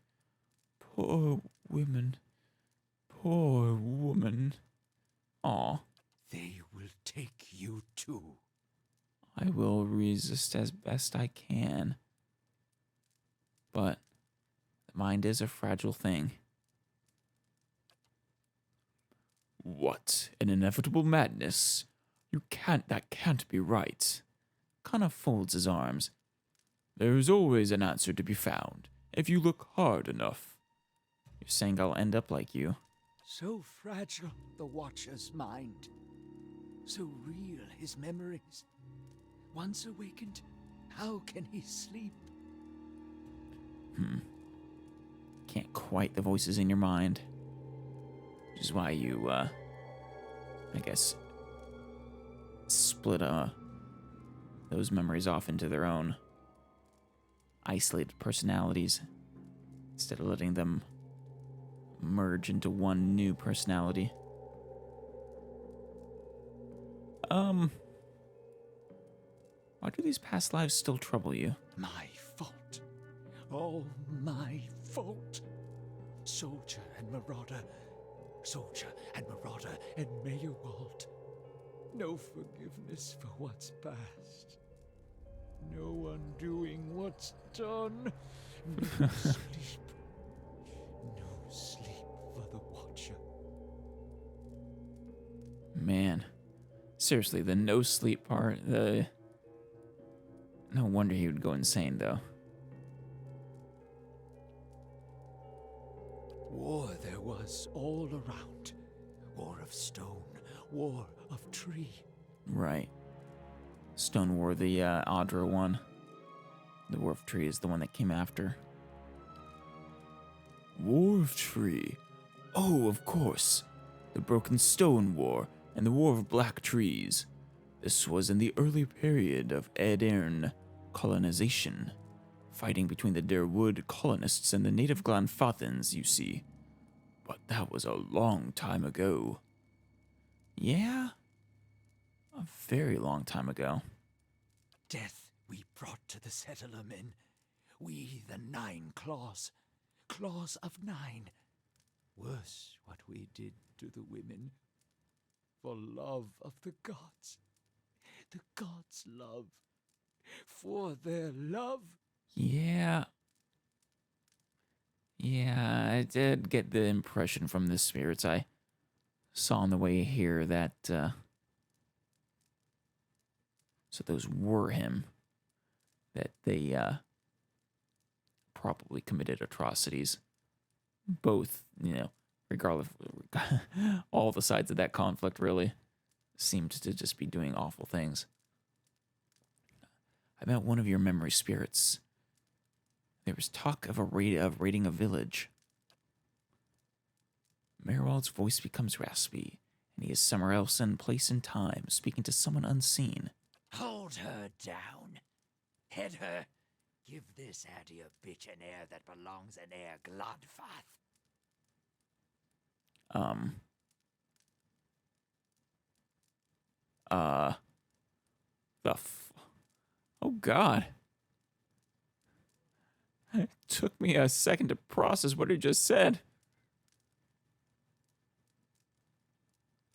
Poor women. Poor woman. Aw. They will take you too. I will resist as best I can. But the mind is a fragile thing. What? An inevitable madness? That can't be right. Kana folds his arms. There is always an answer to be found, if you look hard enough. You're saying I'll end up like you? So fragile, the Watcher's mind. So real, his memories. Once awakened, how can he sleep? Can't quite the voices in your mind. Which is why you, I guess, split, those memories off into their own isolated personalities, instead of letting them merge into one new personality. Why do these past lives still trouble you? My fault. All my fault. Soldier and marauder. Soldier and marauder and Maerwald. No forgiveness for what's past. No undoing what's done. No sleep. No sleep for the Watcher. Man. Seriously, the no sleep part, no wonder he would go insane, though. War there was all around. War of stone, war of tree. Right. Stone War, the Audra one. The War of Tree is the one that came after. War of Tree. Oh, of course. The Broken Stone War and the War of Black Trees. This was in the early period of Edirn colonization. Fighting between the Derwood colonists and the native Glanfathans, you see. But that was a long time ago. Yeah? A very long time ago. Death we brought to the settler men. We, the 9 claws. Claws of 9. Worse what we did to the women. For love of the gods. The gods' love. For their love. Yeah. Yeah, I did get the impression from the spirits I saw on the way here that, so those were him, that they, probably committed atrocities. Both, regardless, all the sides of that conflict really seemed to just be doing awful things. I met one of your memory spirits. There was talk of raiding a village. Maerwald's voice becomes raspy, and he is somewhere else in place and time, speaking to someone unseen. Hold her down. Head her. Give this Addy a bitch an heir that belongs in Air Glodfath. Oh God. It took me a second to process what he just said.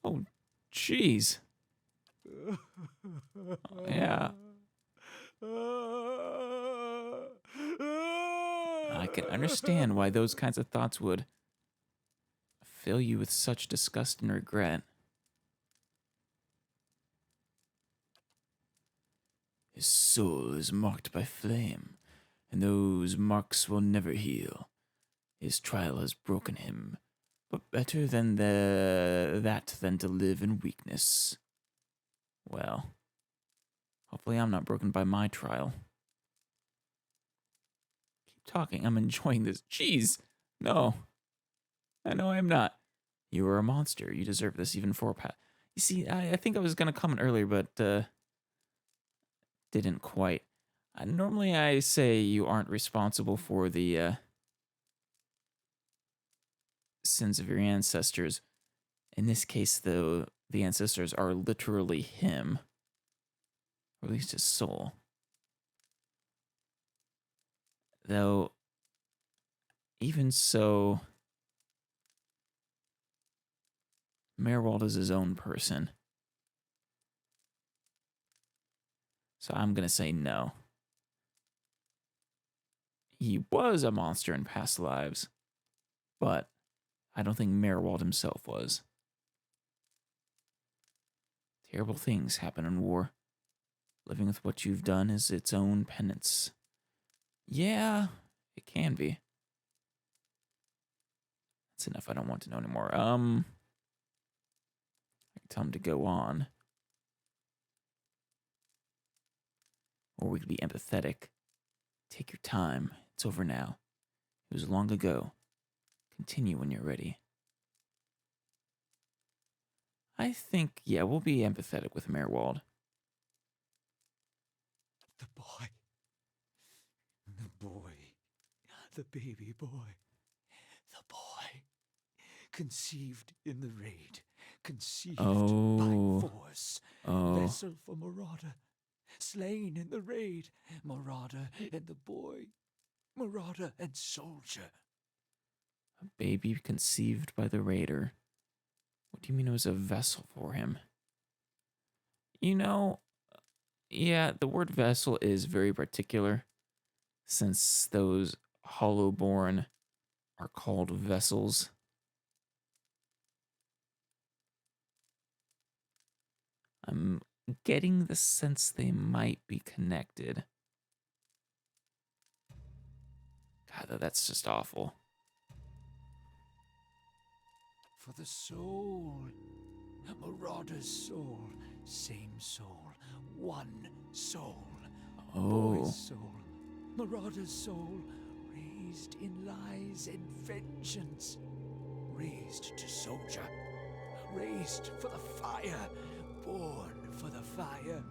Oh, jeez. Yeah. I can understand why those kinds of thoughts would fill you with such disgust and regret. His soul is marked by flame, and those marks will never heal. His trial has broken him, but better than that than to live in weakness. Well, hopefully I'm not broken by my trial. Keep talking, I'm enjoying this. Jeez, no. I know I'm not. You are a monster. You deserve this even for You see, I think I was going to comment earlier, but didn't quite. Normally I say you aren't responsible for the sins of your ancestors. In this case, though, the ancestors are literally him. Or at least his soul. Though, even so, Maerwald is his own person. So I'm going to say no. He was a monster in past lives, but I don't think Maerwald himself was. Terrible things happen in war. Living with what you've done is its own penance. Yeah, it can be. That's enough. I don't want to know anymore. I can tell him to go on. Or we could be empathetic. Take your time. It's over now. It was long ago. Continue when you're ready. I think, yeah, we'll be empathetic with Maerwald. The boy. The boy. The baby boy. The boy. Conceived in the raid. Conceived by force. Vessel for Marauder. Slain in the raid. Marauder and the boy. Marauder and soldier. A baby conceived by the raider. What do you mean it was a vessel for him? Yeah, the word vessel is very particular, since those Hollowborn are called vessels. I'm getting the sense they might be connected. God, that's just awful. For the soul. Marauder's soul. Same soul. One soul. Boy's soul. Marauder's soul. Raised in lies and vengeance. Raised to soldier. Raised for the fire. Born for the fire.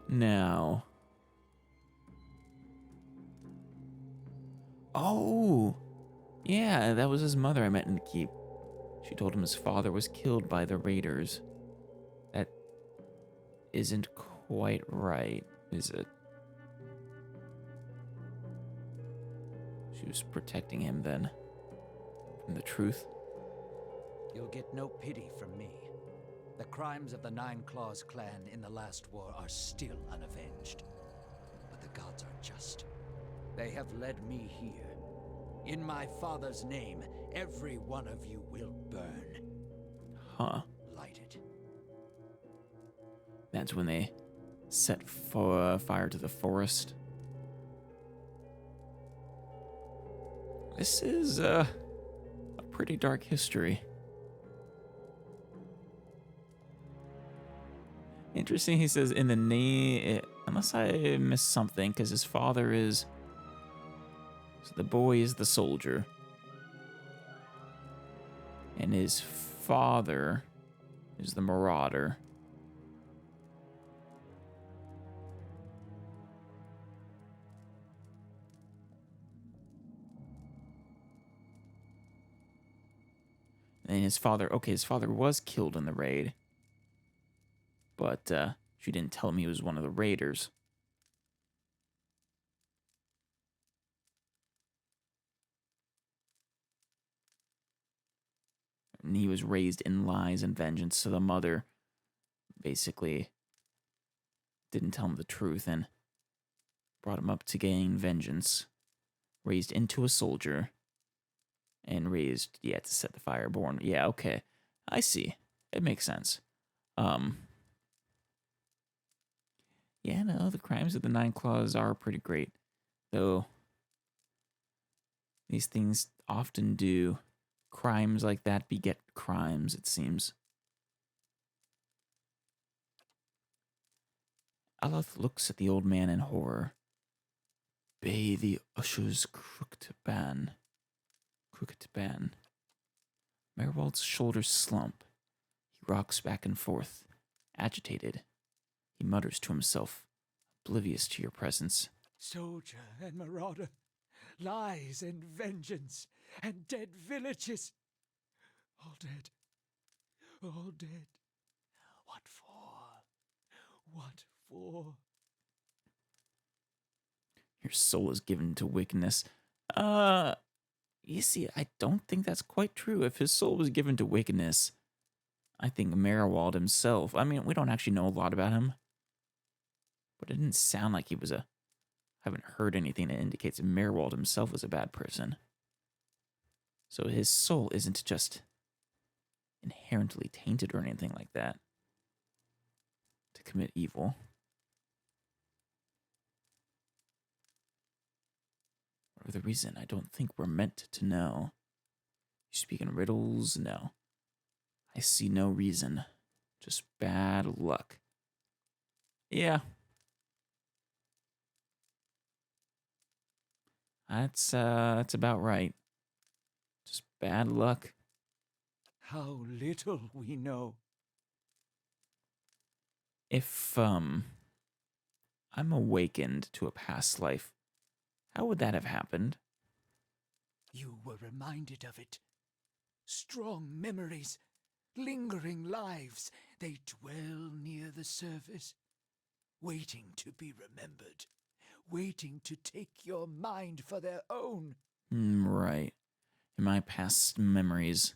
Now. Oh! Yeah, that was his mother I met in the keep. She told him his father was killed by the raiders. That isn't quite right, is it? She was protecting him then. From the truth. You'll get no pity from me. The crimes of the Nine Claws clan in the last war are still unavenged. But the gods are just. They have led me here In my father's name, every one of you will burn. Huh. Light it. That's when they set fire to the forest. This is a pretty dark history. Interesting, he says in the name, unless I missed something, because his father is, so the boy is the soldier. And his father is the marauder. And his father, okay, his father was killed in the raid. But she didn't tell him he was one of the raiders. And he was raised in lies and vengeance, so the mother basically didn't tell him the truth and brought him up to gain vengeance. Raised into a soldier. And raised, yeah, to set the fire born. Yeah, okay. I see. It makes sense. Yeah, no, the crimes of the Nine Claws are pretty great. Though, these things often do. Crimes like that beget crimes, it seems. Aloth looks at the old man in horror. Bay the usher's crooked ban. Maerwald's shoulders slump. He rocks back and forth, agitated. He mutters to himself, oblivious to your presence. Soldier and marauder, lies and vengeance, and dead villages. All dead. All dead. What for? What for? Your soul is given to wickedness. You see, I don't think that's quite true. If his soul was given to wickedness, I think Maerwald himself, I mean, we don't actually know a lot about him, but it didn't sound like he was I haven't heard anything that indicates that Maerwald himself was a bad person. So his soul isn't just inherently tainted or anything like that to commit evil. For the reason I don't think we're meant to know. You speak in riddles? No. I see no reason. Just bad luck. Yeah. That's about right. Just bad luck. How little we know. If, I'm awakened to a past life, how would that have happened? You were reminded of it. Strong memories, lingering lives, they dwell near the surface, waiting to be remembered, waiting to take your mind for their own. Right. In my past memories,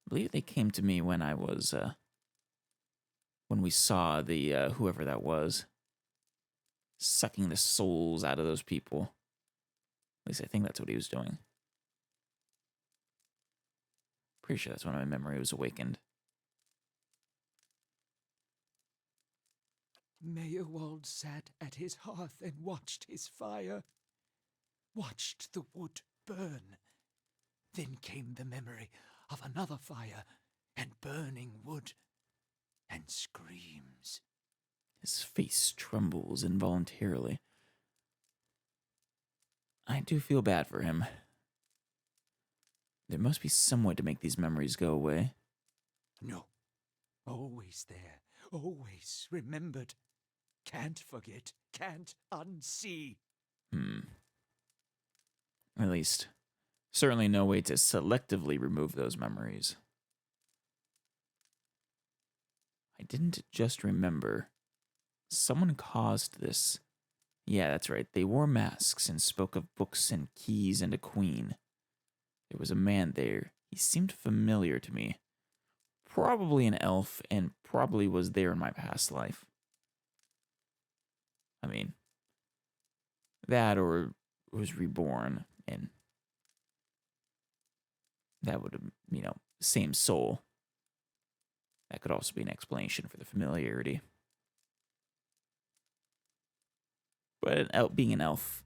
I believe they came to me when I was, when we saw the, whoever that was, sucking the souls out of those people. At least I think that's what he was doing. Pretty sure that's when my memory was awakened. Maerwald sat at his hearth and watched his fire, watched the wood burn. Then came the memory of another fire and burning wood and screams. His face trembles involuntarily. I do feel bad for him. There must be some way to make these memories go away. No. Always there. Always remembered. Can't forget. Can't unsee. At least, certainly no way to selectively remove those memories. I didn't just remember. Someone caused this. Yeah, that's right. They wore masks and spoke of books and keys and a queen. There was a man there. He seemed familiar to me. Probably an elf, and probably was there in my past life. I mean, that or was reborn and that would, same soul. That could also be an explanation for the familiarity. But being an elf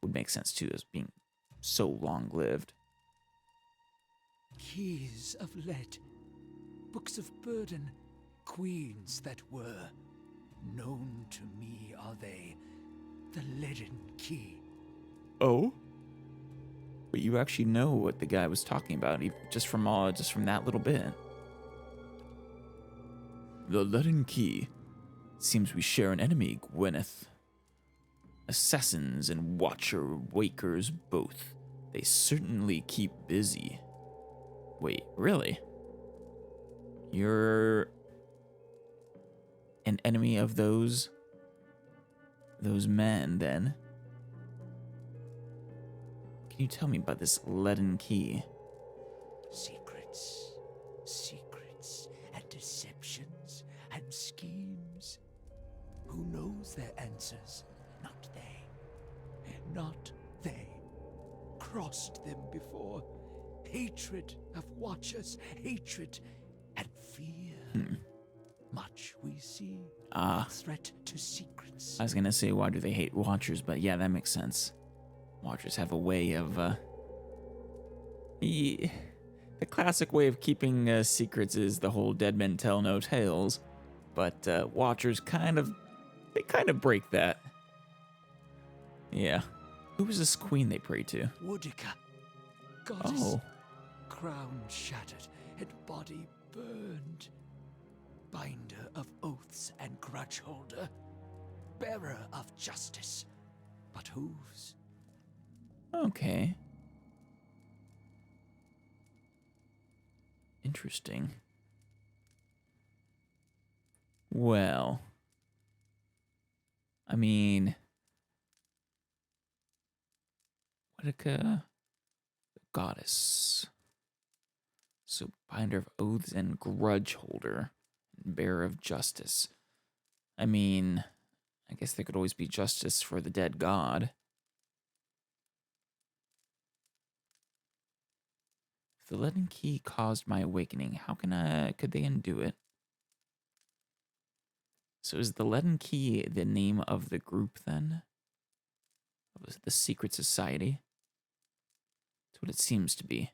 would make sense too, as being so long-lived. Keys of lead, books of burden, queens that were. Known to me are they, the leaden key. Oh? But you actually know what the guy was talking about, just from that little bit. The leaden key. Seems we share an enemy, Gwyneth. Assassins and watcher-wakers both. They certainly keep busy. Wait, really? You're an enemy of those men, then? Can you tell me about this leaden key? Secrets, secrets, and deceptions, and schemes. Who knows their answers? Not they. Not they. Crossed them before. Hatred of watchers, hatred and fear. Much we see. Threat to secrets. I was gonna say, why do they hate watchers? But yeah, that makes sense. Watchers have a way of, the classic way of keeping secrets is the whole dead men tell no tales. But watchers kind of break that. Yeah. Who was this queen they prayed to? Woodica, goddess. Oh. Crown shattered and body burned. Binder of oaths and grudge holder. Bearer of justice. But whose? Okay. Interesting. Well, I mean, Woodica, the goddess. So, binder of oaths and grudge holder, and bearer of justice. I mean, I guess there could always be justice for the dead god. If the leaden key caused my awakening, how could they undo it? So is the leaden key the name of the group then? Of the secret society? That's what it seems to be.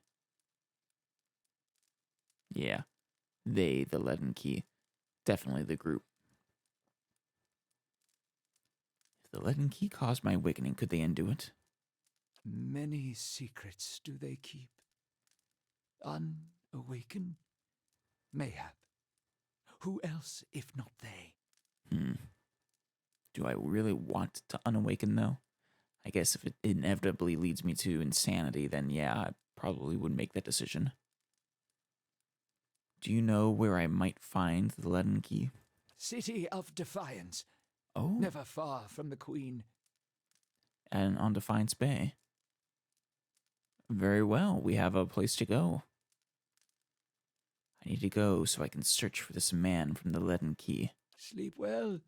Yeah. They, the leaden key. Definitely the group. If the leaden key caused my awakening, could they undo it? Many secrets do they keep. Unawakened? Mayhap. Who else if not they? Do I really want to unawaken, though? I guess if it inevitably leads me to insanity, then yeah, I probably would make that decision. Do you know where I might find the leaden key? City of Defiance. Oh. Never far from the Queen. And on Defiance Bay. Very well, we have a place to go. I need to go so I can search for this man from the leaden key. Sleep well.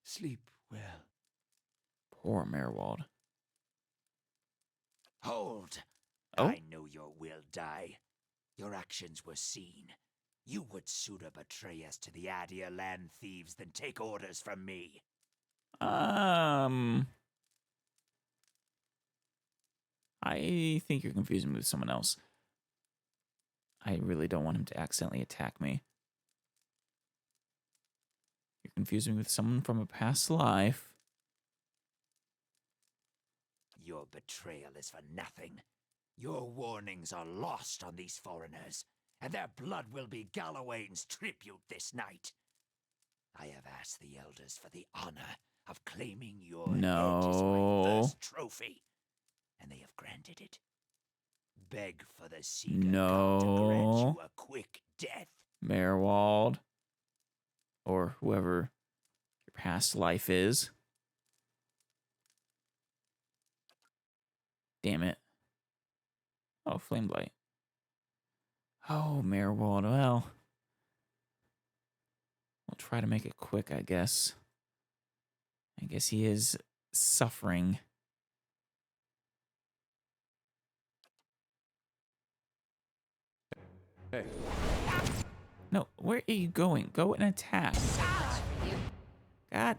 Sleep well. Poor Maerwald. Hold! Oh? I know your will die. Your actions were seen. You would sooner betray us to the Adir land thieves than take orders from me. I think you're confusing me with someone else. I really don't want him to accidentally attack me. You're confusing me with someone from a past life. Your betrayal is for nothing. Your warnings are lost on these foreigners, and their blood will be Gallowayne's tribute this night. I have asked the elders for the honor of claiming your head as my first trophy, and they have granted it. Beg for the Seeker God to grant you a quick death. Maerwald. Or whoever your past life is. Damn it. Oh, Flameblight. Oh, Maerwald. Well, we'll try to make it quick, I guess. I guess he is suffering. Hey. No, where are you going? Go and attack. So much for you. God.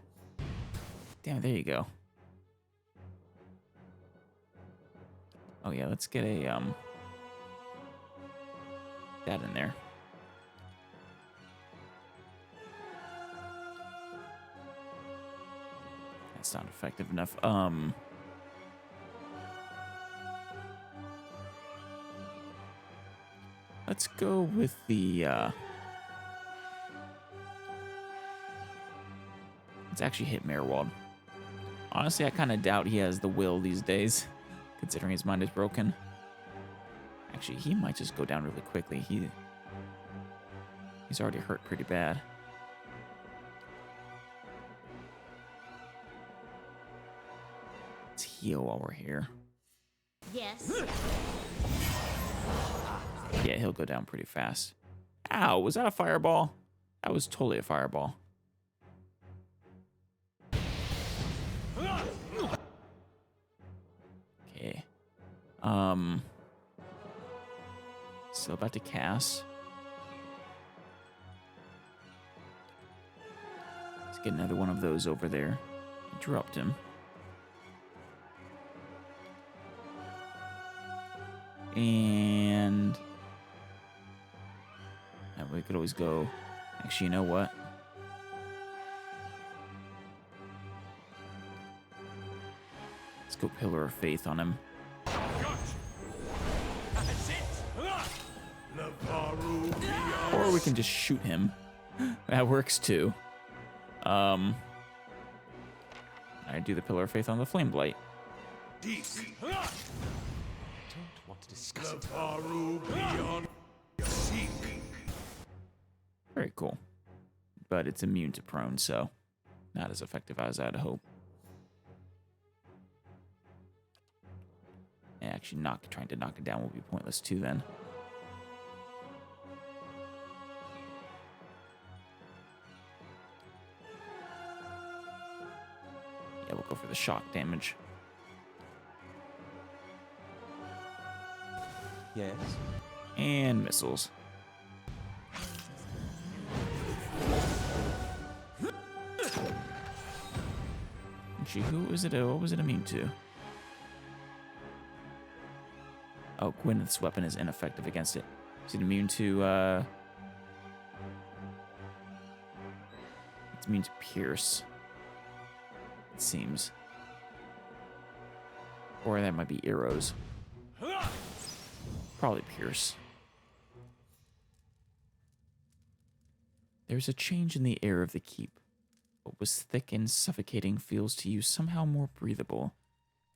Damn it, there you go. Oh yeah, let's get a that in there. That's not effective enough. Let's go with the let's actually hit Maerwald. Honestly, I kind of doubt he has the will these days, considering his mind is broken. Actually, he might just go down really quickly. He's already hurt pretty bad. Let's heal while we're here. Yes. Yeah, he'll go down pretty fast. Ow, was that a fireball? That was totally a fireball. Okay. Still about to cast. Let's get another one of those over there. Interrupt him. And we could always go. Actually, you know what? Let's go Pillar of Faith on him. Or we can just shoot him. That works too. I do the Pillar of Faith on the Flame Blight. Don't want to discuss it. Very cool. But it's immune to prone, so not as effective as I'd hope. And actually trying to knock it down will be pointless too then. Yeah, we'll go for the shock damage. Yes. And missiles. Actually, who was it? What was it immune to? Oh, Gwyneth's weapon is ineffective against it. Is it immune to, it's immune to pierce. It seems. Or that might be arrows. Probably pierce. There's a change in the air of the keep. What was thick and suffocating feels to you somehow more breathable,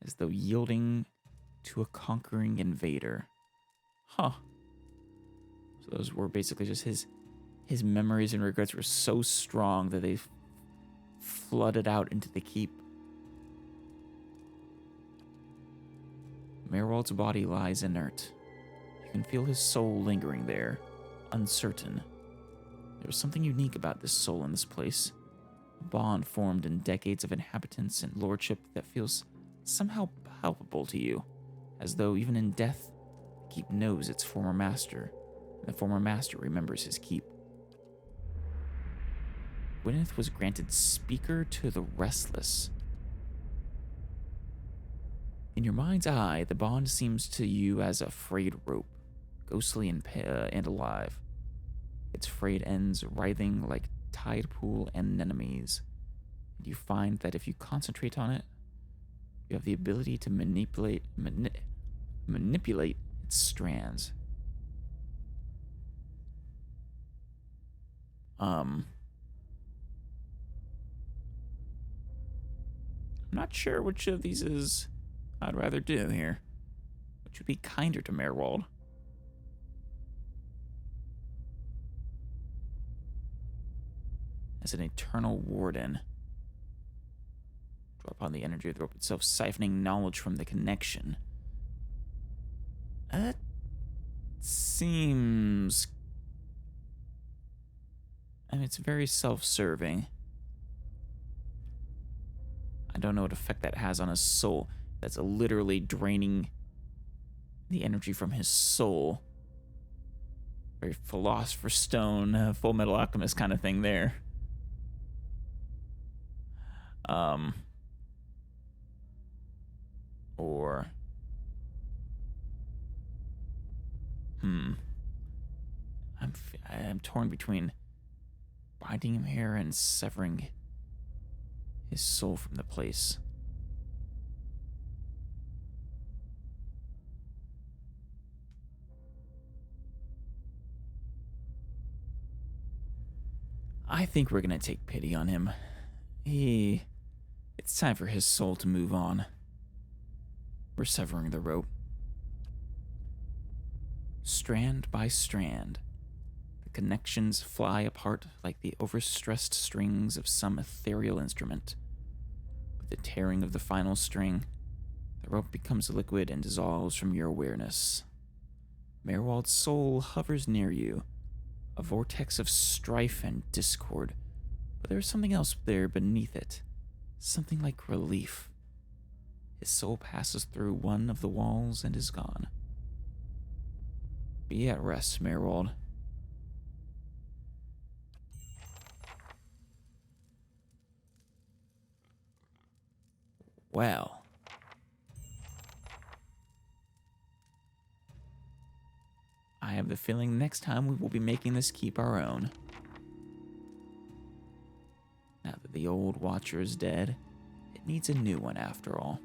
as though yielding to a conquering invader. Huh. So those were basically just his memories and regrets were so strong that they flooded out into the keep. Maerwald's body lies inert. You can feel his soul lingering there, uncertain. There was something unique about this soul in this place. A bond formed in decades of inhabitants and lordship that feels somehow palpable to you, as though even in death, the keep knows its former master, and the former master remembers his keep. Gwyneth was granted Speaker to the Restless. In your mind's eye, the bond seems to you as a frayed rope, ghostly and alive. Its frayed ends writhing like tide pool anemones. And you find that if you concentrate on it, you have the ability to manipulate its strands. I'm not sure which of these is I'd rather do here. Which would be kinder to Maerwald. As an eternal warden. Draw upon the energy of the rope itself, siphoning knowledge from the connection. That seems... I mean, it's very self-serving. I don't know what effect that has on his soul. That's literally draining the energy from his soul. Very Philosopher's Stone, Full Metal Alchemist kind of thing there. Or... I'm torn between binding him here and severing his soul from the place. I think we're gonna take pity on him. It's time for his soul to move on. We're severing the rope. Strand by strand, the connections fly apart like the overstressed strings of some ethereal instrument. With the tearing of the final string, the rope becomes liquid and dissolves from your awareness. Maerwald's soul hovers near you, a vortex of strife and discord, but there is something else there beneath it, something like relief. His soul passes through one of the walls and is gone. Be at rest, Maerwald. Well. I have the feeling next time we will be making this keep our own. Now that the old Watcher is dead, it needs a new one after all.